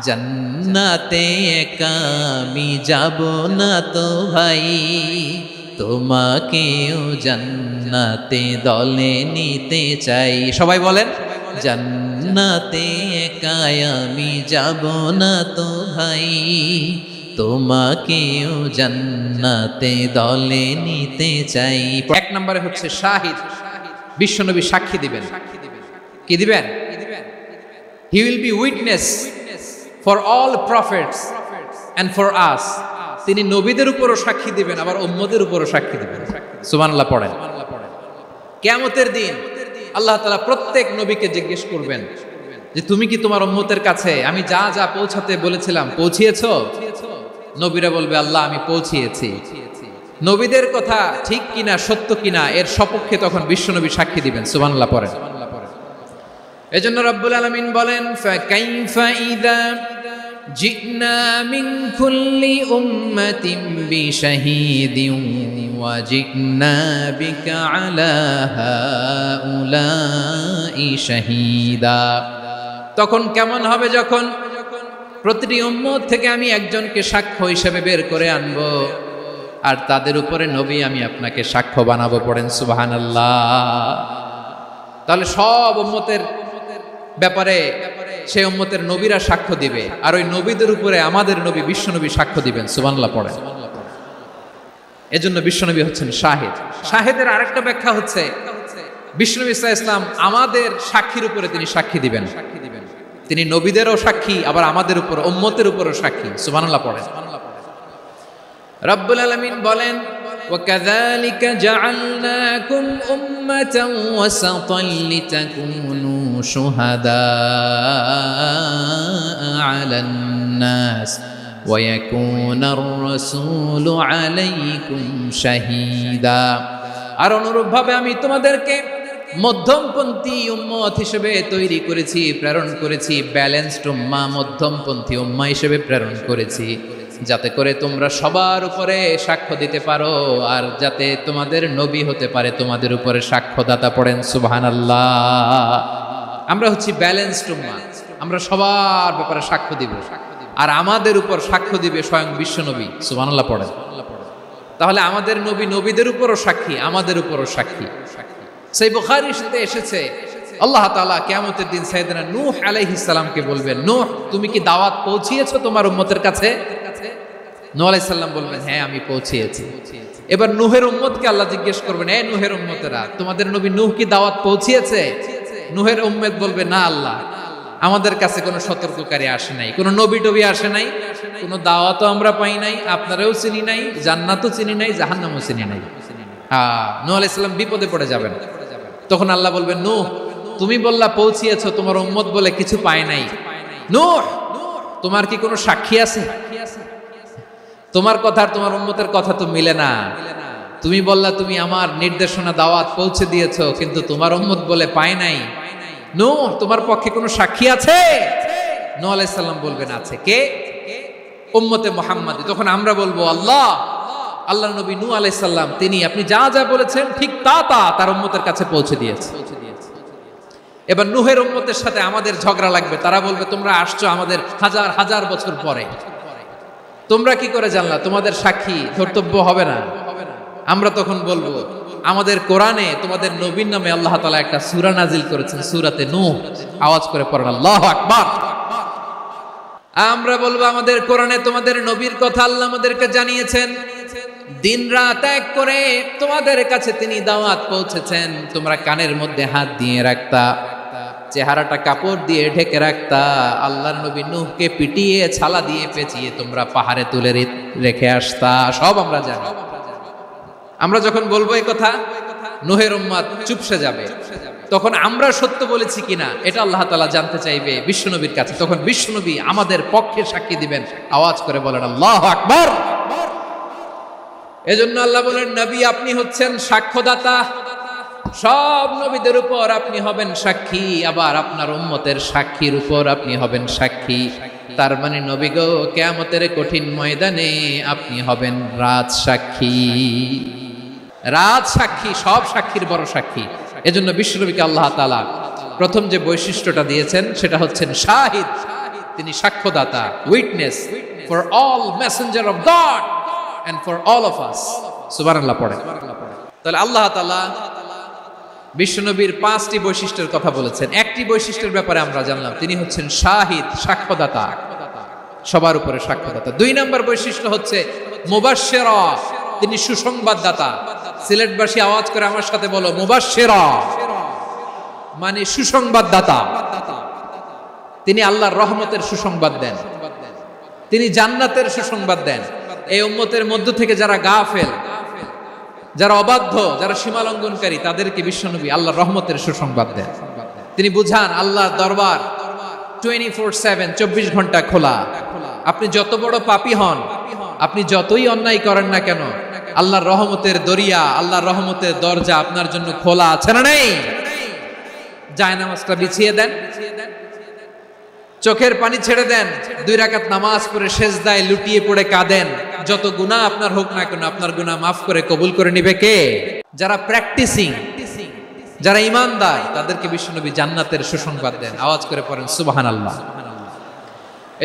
জান্নাতে একা আমি যাব না তো ভাই, তোমাকেও জান্নাতে দলে নিতে চাই। সবাই বলেন, জান্নাতে একা আমি যাব না তো ভাই, তোমাকেও জান্নাতে দলে নিতে চাই। এক নম্বরে হচ্ছে শাহিদ, বিশ্বনবী সাক্ষী দিবেন। কি দিবেন? He will be witness for all prophets and for us. তিনি নবীদের উপরও সাক্ষী দিবেন, আবার উম্মতের উপরও সাক্ষী দিবেন। সুবহানাল্লাহ পড়েন। কিয়ামতের দিন আল্লাহ তাআলা প্রত্যেক নবীকে জিজ্ঞেস করবেন যে তুমি কি তোমার উম্মতের কাছে আমি যা যা পৌঁছাতে বলেছিলাম পৌঁছিয়েছো? নবীরা বলবে আল্লাহ আমি পৌঁছিয়েছি। নবীদের কথা ঠিক কিনা, সত্য কিনা, এর সপক্ষে তখন বিশ্বনবী সাক্ষী দিবেন। সুবহানাল্লাহ পড়েন। এজন্য রব্বুল আলামিন বলেন, ফাকাইফা ইযা জিনা মিন কুল্লি উম্মাতিন বিশাহীদিন ওয়া জিনা বিকা আলা হাউলাই শাহীদা। তখন কেমন হবে যখন প্রতিটি উম্মত থেকে আমি একজনকে সাক্ষ্য হিসেবে বের করে আনবো, আর তাদের উপরে নবী আমি আপনাকে সাক্ষ্য বানাবো। পড়েন সুবহানাল্লাহ। তাহলে সব উম্মতের ব্যাপারে সেই উম্মতের নবীরা সাক্ষ্য দিবে, আর ওই নবীদের উপরে আমাদের নবী বিশ্বনবী সাক্ষ্য দিবেন। সুবহানাল্লাহ পড়েন। এজন্য বিশ্বনবী হচ্ছেন শাহিদ। শাহিদের আরেকটা ব্যাখ্যা হচ্ছে বিশ্বনবী সাল্লাল্লাহু আলাইহি ওয়াসাল্লাম আমাদের সাক্ষীর উপরে তিনি সাক্ষী দিবেন। তিনি নবীদেরও সাক্ষী, আবার আমাদের উপর উম্মতের উপরও সাক্ষী। সুবহানাল্লাহ পড়েন। রব্বুল আলামিন বলেন, وَكَذَلِكَ جَعَلْنَاكُمْ أُمَّةً وَسَطًا لِتَكُونُوا شُهَدَاءَ عَلَى النَّاسِ وَيَكُونَ الرَّسُولُ عَلَيْكُمْ شَهِيدًا। আর অনুরূপভাবে আমি তোমাদেরকে মধ্যমপন্থী উম্মত হিসেবে তৈরি করেছি, প্রেরণ করেছি। ব্যালেন্সড উম্মাহ, মধ্যমপন্থী উম্মাহ হিসেবে প্রেরণ করেছি, যাতে করে তোমরা সবার উপরে সাক্ষ্য দিতে পারো, আর যাতে তোমাদের নবী হতে পারে তোমাদের উপরে সাক্ষ্যদাতা। পড়েন সুবহানাল্লাহ। আমরা হচ্ছি ব্যালেন্সড উম্মাহ, আমরা সবার ব্যাপারে সাক্ষ্য দিব, আর আমাদের উপর সাক্ষ্য দিবে স্বয়ং বিশ্বনবী। সুবহানাল্লাহ পড়েন। তাহলে আমাদের নবী নবীদের উপরও সাক্ষী, আমাদের উপরও সাক্ষী। সেই বুখারীর সাথে এসেছে আল্লাহ তাআলা কিয়ামতের দিন সাইয়েদনা নূহ আলাইহিস সালামকে বলবেন, নূহ তুমি কি দাওয়াত পৌঁছিয়েছো তোমার উম্মতের কাছে? নূহ আলাইহিস সালাম বলবেন, হ্যাঁ আমি পৌঁছিয়েছি। এবার নূহের উম্মতকে আল্লাহ জিজ্ঞেস করবেন, এ নূহের উম্মতেরা, তোমাদের নবী নূহ কি দাওয়াত পৌঁছিয়েছে? নূহের উম্মত বলবে, না আল্লাহ, আমাদের কাছে কোনো সতর্ককারী আসে নাই, কোনো নবী টবি আসে নাই, কোনো দাওয়াতও আমরা পাই নাই, আপনারাও চিনি নাই, জান্নাতও চিনি নাই, জাহান্নামও চিনি নাই। নূহ আলাইহিস সালাম বিপদে পড়ে যাবেন। তখন আল্লাহ বলবেন, নূহ তুমি বললা পৌঁছিয়েছো, তোমার উম্মত বলে কিছু পায় নাই। নূহ তোমার কি কোনো সাক্ষী আছে? তোমার কথা আর তোমার উম্মতের কথা তো মিলে না। তুমি বললা তুমি আমার নির্দেশনা দাওয়াত পৌঁছে দিয়েছো, কিন্তু তোমার উম্মত বলে পায় নাই। নূহ তোমার পক্ষে কোনো সাক্ষী আছে? নূহ আলাইহিস সালাম বলবেন আছে। কে? উম্মতে মুহাম্মাদী। তখন আমরা বলবো, আল্লাহ, আল্লাহ নবী নূহ আলাইহিস সালাম তিনি আপনি যা যা বলেছেন ঠিক তা তা তার উম্মতের কাছে পৌঁছে দিয়েছে। এবার নূহের উম্মতের সাথে আমাদের ঝগড়া লাগবে। তারা বলবে, তোমরা আসছো আমাদের হাজার হাজার বছর পরে, তোমরা কি করে জানলা? তোমাদের সাক্ষী ধর্তব্য হবে না। আমরা তখন বলবো, আমাদের কোরআনে তোমাদের নবীর নামে আল্লাহ তাআলা একটা সূরা নাজিল করেছেন, সূরাতে নূহ। আওয়াজ করে পড়েন আল্লাহু আকবার। আমরা বলবো, আমাদের কোরআনে তোমাদের নবীর কথা আল্লাহ আমাদেরকে জানিয়েছেন, দিন রাত এক করে তোমাদের কাছে তিনি দাওয়াত পৌঁছেছেন। তোমরা কানের মধ্যে হাত দিয়ে রাখতা, চেহারাটা কাপড় দিয়ে ঢেকে রাখতা, আল্লাহর নবী নূহকে পিটিয়ে ছালা দিয়ে পেঁচিয়ে তোমরা পাহাড়ে তুলে রেখে আসতা। সব আমরা জানি। আমরা যখন বলবো এই কথা, নূহের উম্মত চুপসে যাবে। তখন আমরা সত্য বলেছি কিনা এটা আল্লাহ তাআলা জানতে চাইবে বিশ্বনবীর কাছে। তখন বিশ্বনবী আমাদের পক্ষে সাক্ষী দিবেন। আওয়াজ করে বলেন আল্লাহু আকবার। এজন্য আল্লাহ বলেন, নবী আপনি হচ্ছেন সাক্ষ্যদাতা, সব নবীদের উপর আপনি হবেন সাক্ষী, আবার আপনার উম্মতের সাক্ষীর উপর আপনি হবেন সাক্ষী। তার মানে নবী গো, কিয়ামতের কঠিন ময়দানে আপনি হবেন রাজ সাক্ষী। রাজ সাক্ষী, সব সাক্ষীর বড় সাক্ষী। এজন্য বিশ্বনবীকে আল্লাহ তাআলা প্রথম যে বৈশিষ্ট্যটা দিয়েছেন সেটা হচ্ছেন শাহিদ। তিনি সাক্ষ্যদাতা, witness for all messenger of God and for all of us. সুবহানাল্লাহ পড়ে। তাহলে আল্লাহ তাআলা বিশ্বনবীর 5টি বৈশিষ্ট্যের কথা বলেছেন। একটি বৈশিষ্ট্যের ব্যাপারে আমরা জানলাম, তিনি হচ্ছেন শাহিদ, সাক্ষ্যদাতা, সবার উপরে সাক্ষ্যদাতা। 2 নম্বর বৈশিষ্ট্য হচ্ছে মুবাশশিরা, তিনি সুসংবাদদাতা। সিলেটবাসী আওয়াজ করে আমার সাথে বলো, মুবাশশিরা মানে সুসংবাদদাতা। তিনি আল্লাহর রহমতের সুসংবাদ দেন, তিনি জান্নাতের সুসংবাদ দেন। এই উম্মতের মধ্য থেকে যারা গাফেল, যারা অবাধ্য, যারা সীমালঙ্ঘনকারী, তাদেরকে বিশ্বনবী আল্লাহর রহমতের সুসংবাদ দেন। তিনি বুঝান আল্লাহর দরবার 24/7, 24 ঘন্টা খোলা। আপনি যত বড় পাপী হন, আপনি যতই অন্যায় করেন না কেন, আল্লাহর রহমতের দরিয়া, আল্লাহর রহমতের দরজা আপনার জন্য খোলা আছে না নেই? জায়নামাজটা বিছিয়ে দেন, চোখের পানি ছেড়ে দেন, 2 রাকাত নামাজ পড়ে সেজদায় লুটিয়ে পড়ে কাঁদেন। যত গুনাহ আপনার হোক না কেন, আপনার গুনাহ মাফ করে কবুল করে নিবে কে? যারা প্র্যাকটিসিং, যারা ইমানদার, তাদেরকে বিশ্বনবী জান্নাতের সুসংবাদ দেন। আওয়াজ করে পড়েন সুবহানাল্লাহ।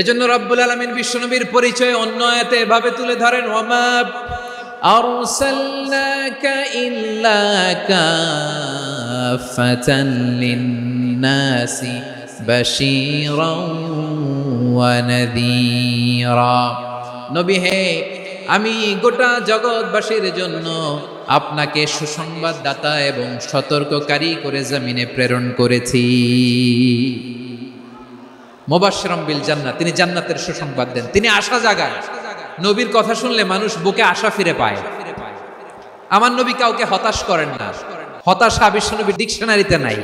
এজন্য রব্বুল আলামিন বিশ্বনবীর পরিচয় অন্য আয়াতে এভাবে তুলে ধরেন, ওয়ামা আরসালনাকা ইল্লা কাফাতান লিন-নাসি বাশীরাও ওয়া নাযীরা। নবী হে, আমি গোটা জগৎবাসীর জন্য আপনাকে সুসংবাদদাতা এবং সতর্ককারী করে জমিনে প্রেরণ করেছি। মুবাশশিরাম বিল জান্নাত, তিনি জান্নাতের সুসংবাদ দেন, তিনি আশা জাগান। নবীর কথা শুনলে মানুষ বুকে আশা ফিরে পায়। আমার নবী কাউকে হতাশ করেন না, হতাশা বিশ্বনবীর ডিকশনারিতে নাই।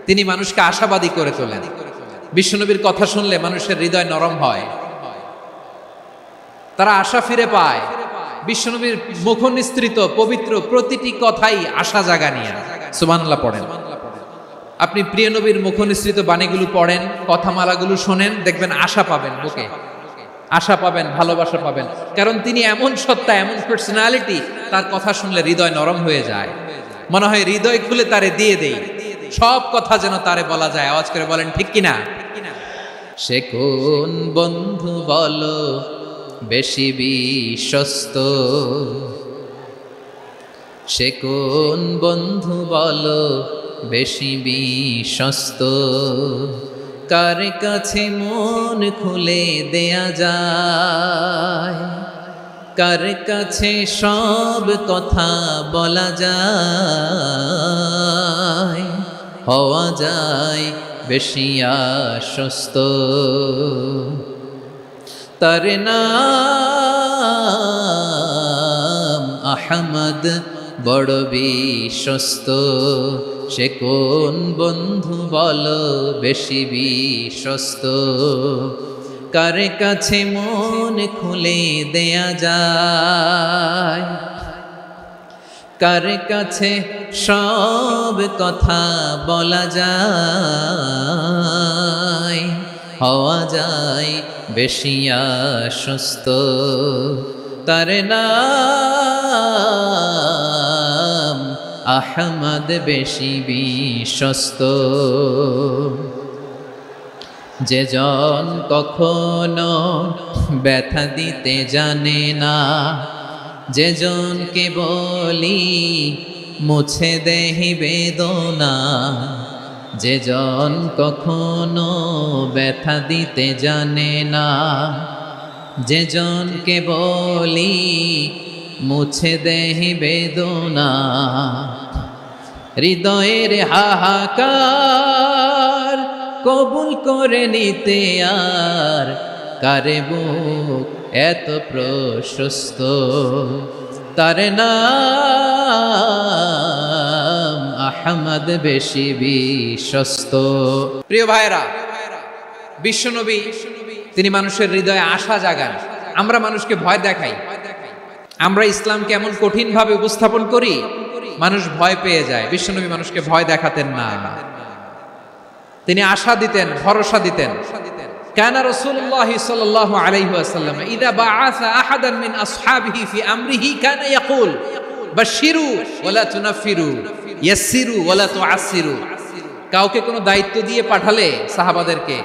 তিনি মানুষকে আশাবাদী করে তোলেন। বিশ্বনবীর কথা শুনলে মানুষের হৃদয় নরম হয়, তারা আশা ফিরে পায়। বিশ্বনবীর মুখ নিঃসৃত পবিত্র প্রতিটি কথাই আশা জাগানিয়া। সুবহানাল্লাহ পড়েন। আপনি প্রিয় নবীর মুখ নিঃসৃত বাণীগুলো পড়েন, কথামালাগুলো শোনেন, দেখবেন আশা পাবেন, বুকে আশা পাবেন, ভালোবাসা পাবেন। কারণ তিনি এমন সত্তা, এমন পার্সোনালিটি, তার কথা শুনলে হৃদয় নরম হয়ে যায়। মনে হয় হৃদয় খুলে তারে দিয়ে দেই, সব কথা যেন তারে বলা যায়। আওয়াজ করে বলেন ঠিক কিনা? সে কোন বন্ধু বলো বেশি বিশ্বস্ত, সে কোন বন্ধু বলো বেশি বিশ্বস্ত, কার কাছে মন খুলে দেয়া যায়, কার কাছে সব কথা বলা যায়, হওয়া যায় বেশি আশ্বস্ত। তার নাম আহমদ, বড় বিশ্বস্ত। সে কোন বন্ধু বলো বেশি বিশ্বস্ত, কার কাছে মন খুলে দেয়া যায়, কার কাছে সব কথা বলা যায়, হওয়া যায় বেশি আশ্বস্ত। তার নাম আহমদ, বেশি বিশ্বস্ত। যে জন কখনো ব্যথা দিতে জানে না, যে জনকে বলি মুছে দেহি বেদনা, যে জন কখনো ব্যথা দিতে জানে না, যে জনকে বলি মুছে দেহি বেদনা, হৃদয়ের হাহাকার কবুল করে নিতে আর কারে বুক এত প্রশস্ত। তার নাম আহমদ, বেশি বিশ্বস্ত। প্রিয় ভাইরা, বিশ্বনবী তিনি মানুষের হৃদয়ে আশা জাগান। আমরা মানুষকে ভয় দেখাই, আমরা ইসলামকে এমন কঠিন ভাবে উপস্থাপন করি, মানুষ ভয় পেয়ে যায়। বিশ্বনবী মানুষকে ভয় দেখাতেন না, তিনি আশা দিতেন, ভরসা দিতেন। কানা রাসূলুল্লাহ সাল্লাল্লাহু আলাইহি ওয়াসাল্লাম ইযা বাআসা আহাদান মিন আসহাবিহি ফি আমরিহি কানা ইয়াকুল বাশশিরু ওয়ালা তুনাফিরু, ইয়াসসিরু ওয়ালা তুআসসিরু। কাউকে কোনো দায়িত্ব দিয়ে পাঠালে সাহাবাদেরকে,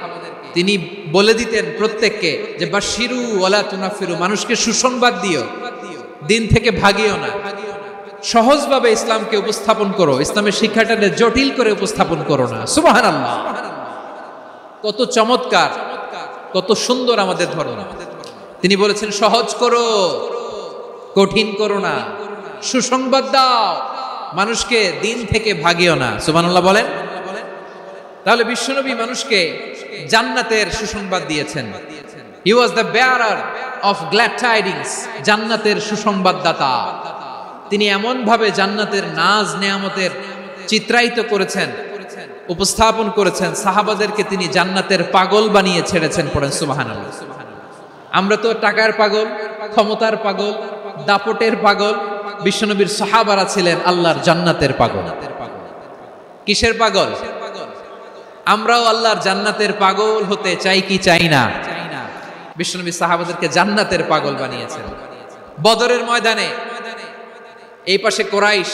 তিনি বলে দিতেন প্রত্যেককে যে বাশিরু ওয়ালা তুনাফিরু, মানুষকে সুসংবাদ দিও, দিন থেকে ভাগিও না, সহজভাবে ইসলামকে উপস্থাপন করো, ইসলামের শিক্ষাটাকে জটিল করে উপস্থাপন করো না। সুবহানাল্লাহ, কত চমৎকার, কত সুন্দর আমাদের ধর্ম। তিনি বলেছেন সহজ করো, কঠিন করো না, সুসংবাদ দাও, মানুষকে দিন থেকে ভাগিও না। সুবহানাল্লাহ বলেন। তাহলে বিশ্বনবী মানুষকে জান্নাতের সুসংবাদ দিয়েছেন। He was the bearer of glad tidings, জান্নাতের সুসংবাদদাতা। তিনি এমন ভাবে জান্নাতের নাজ নেয়ামতের চিত্রায়িত করেছেন, উপস্থাপন করেছেন, সাহাবাদেরকে তিনি জান্নাতের পাগল বানিয়ে ছেড়েছেন। পড়েন সুবহানাল্লাহ। আমরা তো টাকার পাগল, ক্ষমতার পাগল, দাপটের পাগল। বিশ্বনবীর সাহাবারা ছিলেন আল্লাহর জান্নাতের পাগল। কিসের পাগল? আমরাও আল্লাহর জান্নাতের পাগল হতে চাই কি চাই না? বিশ্বনবী সাহাবাদেরকে জান্নাতের পাগল বানিয়েছেন। বদরের ময়দানে এই পাশে কোরাইশ,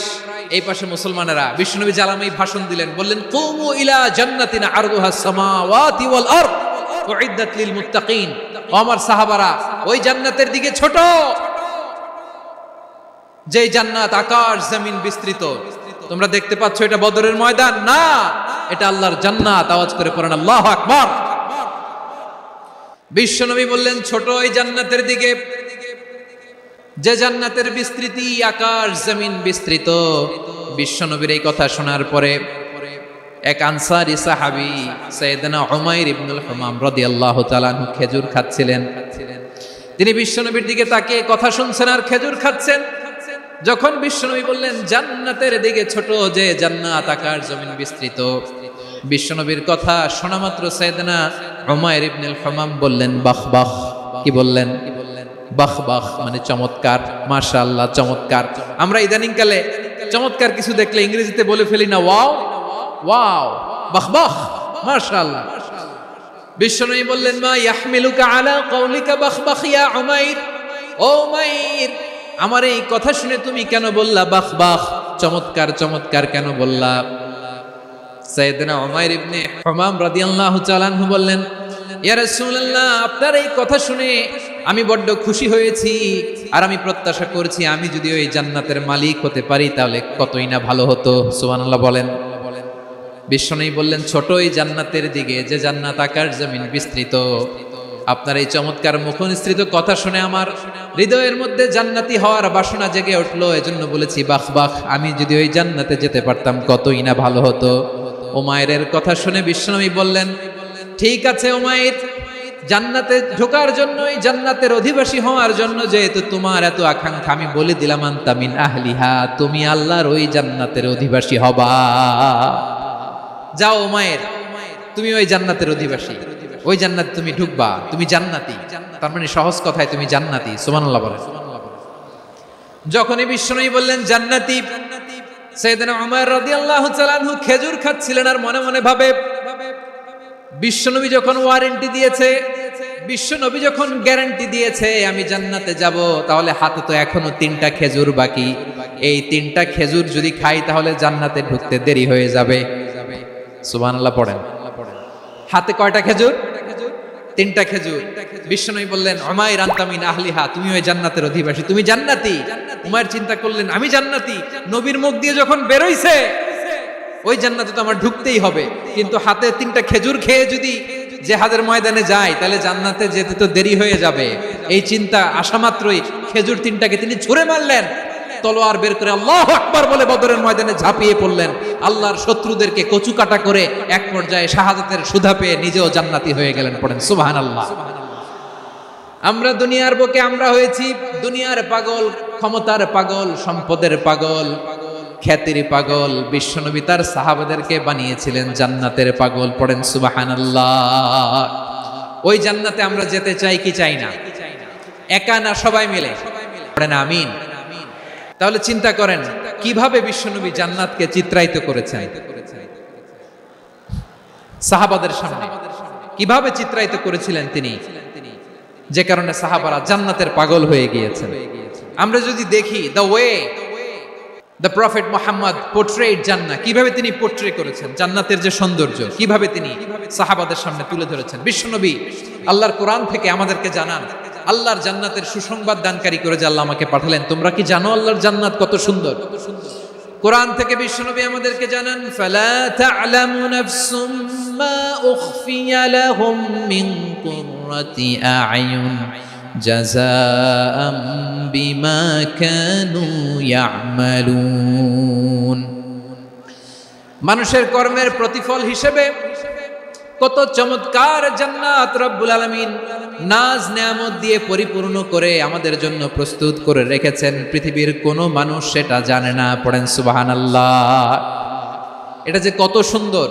এই পাশে মুসলমানেরা। বিশ্বনবী জালামাই ভাষণ দিলেন, বললেন কুমু ইলা জান্নাতিন আরদুহাস সামাওয়াতি ওয়াল আরদ উইদ্দাত লিল মুত্তাকিন। ও আমার সাহাবারা, ওই জান্নাতের দিকে ছোট, যে জান্নাত আকাশ জমিন বিস্তৃত। তোমরা দেখতে পাচ্ছ এটা বদরের ময়দান না, এটা আল্লাহর জান্নাত। আওয়াজ করে পড়েন আল্লাহু আকবার। বিশ্বনবী বললেন ছোট ওই জান্নাতের দিকে, যে জান্নাতের বিস্তৃতি আকাশ জমিন বিস্তৃত। বিশ্বনবীর এই কথা শোনার পরে এক আনসারী সাহাবী সাইয়েদনা উমাইর ইবনুল হুমাম রাদিয়াল্লাহু তাআলা আনহু খেজুর খাচ্ছিলেন। তিনি বিশ্বনবীর দিকে তাকিয়ে কথা শুনছেন আর খেজুর খাচ্ছেন। যখন বিশ্বনবী বললেন জান্নাতের দিকে ছোট, যে জান্নাত আকাশ জমিন বিস্তৃত, বিশ্বনবীর কথা শোনা মাত্র সাইয়েদনা উমাইর ইবনুল হুমাম বললেন বাহ বাহ। কি বললেন? বাহ বাহ মানে চমৎকার, মাশাআল্লাহ চমৎকার। আমরা ইদানিং কালে চমৎকার কিছু দেখলে ইংরেজিতে বলে ফেলি না ওয়াও ওয়াও, বাহ বাহ, মাশাআল্লাহ। বিশ্বনবী বললেন মা ইয়াহমিলুকা আলা কওলিকা বাহ বাহ ইয়া উমাইর। ও উমাইর, আমার এই কথা শুনে তুমি কেন বললা বাহ বাহ, চমৎকার চমৎকার কেন বললা? সাইয়েদনা উমাইর ইবনে হুমাম রাদিয়াল্লাহু তাআলা আনহু বললেন ইয়া রাসূলুল্লাহ, আপনার এই কথা শুনে আমি বড্ড খুশি হয়েছি, আর আমি প্রত্যাশা করছি আমি যদি ওই জান্নাতের মালিক হতে পারি তাহলে কতই না ভালো হতো। সুবহানাল্লাহ বলেন। বিশ্বনবী বললেন ছোট ওই জান্নাতের দিকে, যে জান্নাত আকাশ জমিন বিস্তৃত। আপনার এই চমৎকার মুখনিসৃত কথা শুনে আমার হৃদয়ের মধ্যে জান্নাতি হওয়ার বাসনা জেগে উঠলো, এজন্য বলেছি বাহ বাহ, আমি যদি ওই জান্নাতে যেতে পারতাম কতই না ভালো হতো। উমাইরের কথা শুনে বিশ্বনবী বললেন ঠিক আছে উমাইর, জান্নাতে ঢোকার জন্য, জান্নাতের অধিবাসী হওয়ার জন্য যেহেতু তোমার এত আকাঙ্ক্ষা, আমি বলে দিলাম আনতা মিন আহলিহা, তুমি আল্লাহর ওই জান্নাতের অধিবাসী হবা। যাও উমাইর, তুমি ওই জান্নাতের অধিবাসী, ওই জান্নাতে তুমি ঢুকবা, তুমি জান্নাতি। তার মানে সহজ কথায় তুমি জান্নাতি। সুবহানাল্লাহ বলেন। যখনই বিশ্বনবী বললেন জান্নাতি, সাইয়েদনা উমর রাদিয়াল্লাহু তাআলা আনহু খেজুর খাচ্ছিলেন আর মনে মনে ভাবে বিশ্বনবী যখন ওয়ারেন্টি দিয়েছে, বিশ্বনবী যখন গ্যারান্টি দিয়েছে আমি জান্নাতে যাব, তাহলে হাতে তো এখনো 3টা খেজুর বাকি। এই 3টা খেজুর যদি খাই তাহলে জান্নাতে ঢুকতে দেরি হয়ে যাবে। সুবহানাল্লাহ পড়েন। হাতে কয়টা খেজুর? 3টা খেজুর। বিশ্বনবী বললেন উমাইর আনতা মিন আহলিহা, তুমি ওই জান্নাতের অধিবাসী, তুমি জান্নাতি। উমাইর চিন্তা করলেন আমি জান্নাতি, নবীর মুখ দিয়ে যখন বেরোইছে ওই জান্নাতে তো আমার ঢুকতেই হবে, কিন্তু হাতে 3টা খেজুর খেয়ে যদি জিহাদের ময়দানে যাই তাহলে জান্নাতে যেতে তো দেরি হয়ে যাবে। এই চিন্তা আসা মাত্রই খেজুর 3টাকে তিনি ছুঁড়ে মারলেন, তলোয়ার বের করে আল্লাহু আকবার বলে বদরের ময়দানে ঝাঁপিয়ে পড়লেন। আল্লাহর শত্রুদেরকে কচুকাটা করে এক পর্যায়ে শাহাদাতের সুধা পেয়ে নিজেও জান্নাতি হয়ে গেলেন। পড়েন সুবহানাল্লাহ। আমরা দুনিয়ার বুকে আমরা হয়েছি দুনিয়ার পাগল, ক্ষমতার পাগল, সম্পদের পাগল, খ্যাতির পাগল। বিশ্বনবী তার সাহাবাদেরকে বানিয়েছিলেন জান্নাতের পাগল। পড়েন সুবহানাল্লাহ। ওই জান্নাতে আমরা যেতে চাই কি চাই না? একা না সবাই মিলে? পড়েন আমিন। তাহলে চিন্তা করেন কিভাবে বিশ্বনবী জান্নাতকে চিত্রায়িত করেছেন সাহাবাদের সামনে, কিভাবে চিত্রায়িত করেছিলেন তিনি, যে কারণে সাহাবারা জান্নাতের পাগল হয়ে গিয়েছেন। আমরা যদি দেখি the way the prophet Muhammad portrait জান্নাত, কিভাবে তিনি পোর্ট্রে করেছেন জান্নাতের যে সৌন্দর্য, কিভাবে তিনি সাহাবাদের সামনে তুলে ধরেছেন। বিশ্বনবী আল্লাহর কোরআন থেকে আমাদেরকে জানান, আল্লাহর জান্নাতের সুসংবাদ দানকারী করে যে আল্লাহ আমাকে পাঠালেন, তোমরা কি জানো আল্লাহর জান্নাত কত সুন্দর? কোরআন থেকে বিশ্বনবী আমাদেরকে জানান, ফালা তা'লামু নাফসুম মা উখফিয়া লাহুম মিন কুররাতি আ'য়ুন জাযাআম বিমা কানু ইয়া'মালুন। মানুষের কর্মের প্রতিফল হিসেবে কত চমৎকার জান্নাত রব্বুল আলামিন নাজ নেয়ামত দিয়ে পরিপূর্ণ করে আমাদের জন্য প্রস্তুত করে রেখেছেন। পৃথিবীর কোনো মানুষ সেটা জানে না। পড়েন সুবহানাল্লাহ। এটা যে কত সুন্দর,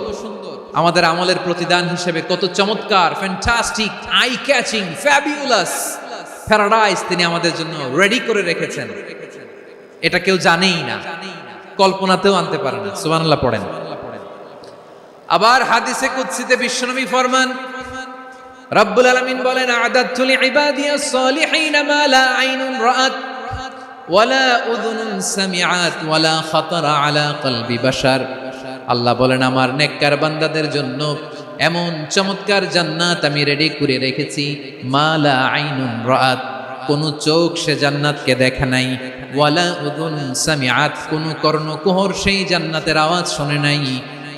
আমাদের আমলের প্রতিদান হিসেবে কত চমৎকার, fantastic, eye catching, fabulous paradise তিনি আমাদের জন্য রেডি করে রেখেছেন। এটা কেউ জানেই না, কল্পনাতেও আনতে পারে না। সুবহানাল্লাহ পড়েন। আবার হাদিসে কুদসিতে বিশ্বনবী ফরমান, রব্বুল আলামিন বলেন, আ'দাদতু লিইবাদিয়াস সালিহিন মা লা আইনুন রাআত ওয়ালা উযুনুন সামিআত ওয়ালা খাতারা আলা কলবি বাশার। আল্লাহ বলেন, আমার নেককার বান্দাদের জন্য এমন চমৎকার জান্নাত আমি রেডি করে রেখেছি, মা লা আইনুন রাআত, কোন চোখ সে জান্নাতকে দেখে নাই, ওয়ালা উযুন সামিআত, কোন কর্ণকুহর সেই জান্নাতের আওয়াজ শুনে নাই,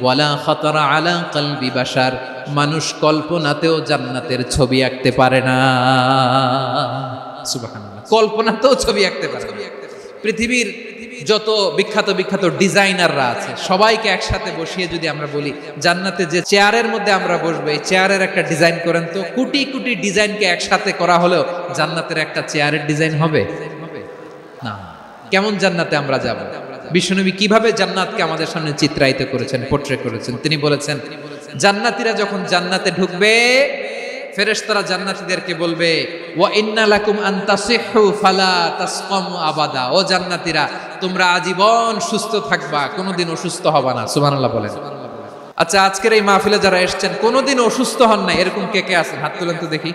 ওয়ালা খাতারা আলা কলবি বাশার, মানুষ কল্পনাতেও জান্নাতের ছবি আঁকতে পারে না। সুবহানাল্লাহ, কল্পনাতেও ছবি আঁকতে পারে না। পৃথিবীর যত বিখ্যাত বিখ্যাত ডিজাইনাররা আছে সবাইকে একসাথে বসিয়ে যদি আমরা বলি জান্নাতে যে চেয়ারের মধ্যে আমরা বসবো, এই চেয়ারের একটা ডিজাইন করেন তো, কোটি কোটি ডিজাইনকে একসাথে করা হলেও জান্নাতের একটা চেয়ারের ডিজাইন হবে না। কেমন জান্নাতে আমরা যাব? বিশ্বনবী কিভাবে জান্নাতকে আমাদের সামনে চিত্রায়িত করেছেন, পোর্ট্রে করেছেন। তিনি বলেছেন, জান্নাতীরা যখন জান্নাতে ঢুকবে, ফেরেশতারা জান্নাতীদেরকে বলবে, ওয়া ইন্না লাকুম আন তাসিহু ফালা তাসকামু আবাদা, ও জান্নাতীরা তোমরা আজীবন সুস্থ থাকবা, কোনোদিন অসুস্থ হবা না। সুবহানাল্লাহ বলেন। আচ্ছা, আজকের এই মাহফিলে যারা এসেছেন কোনোদিন অসুস্থ হন না, এরকম কে কে আছেন? হাত তুলেন তো দেখি।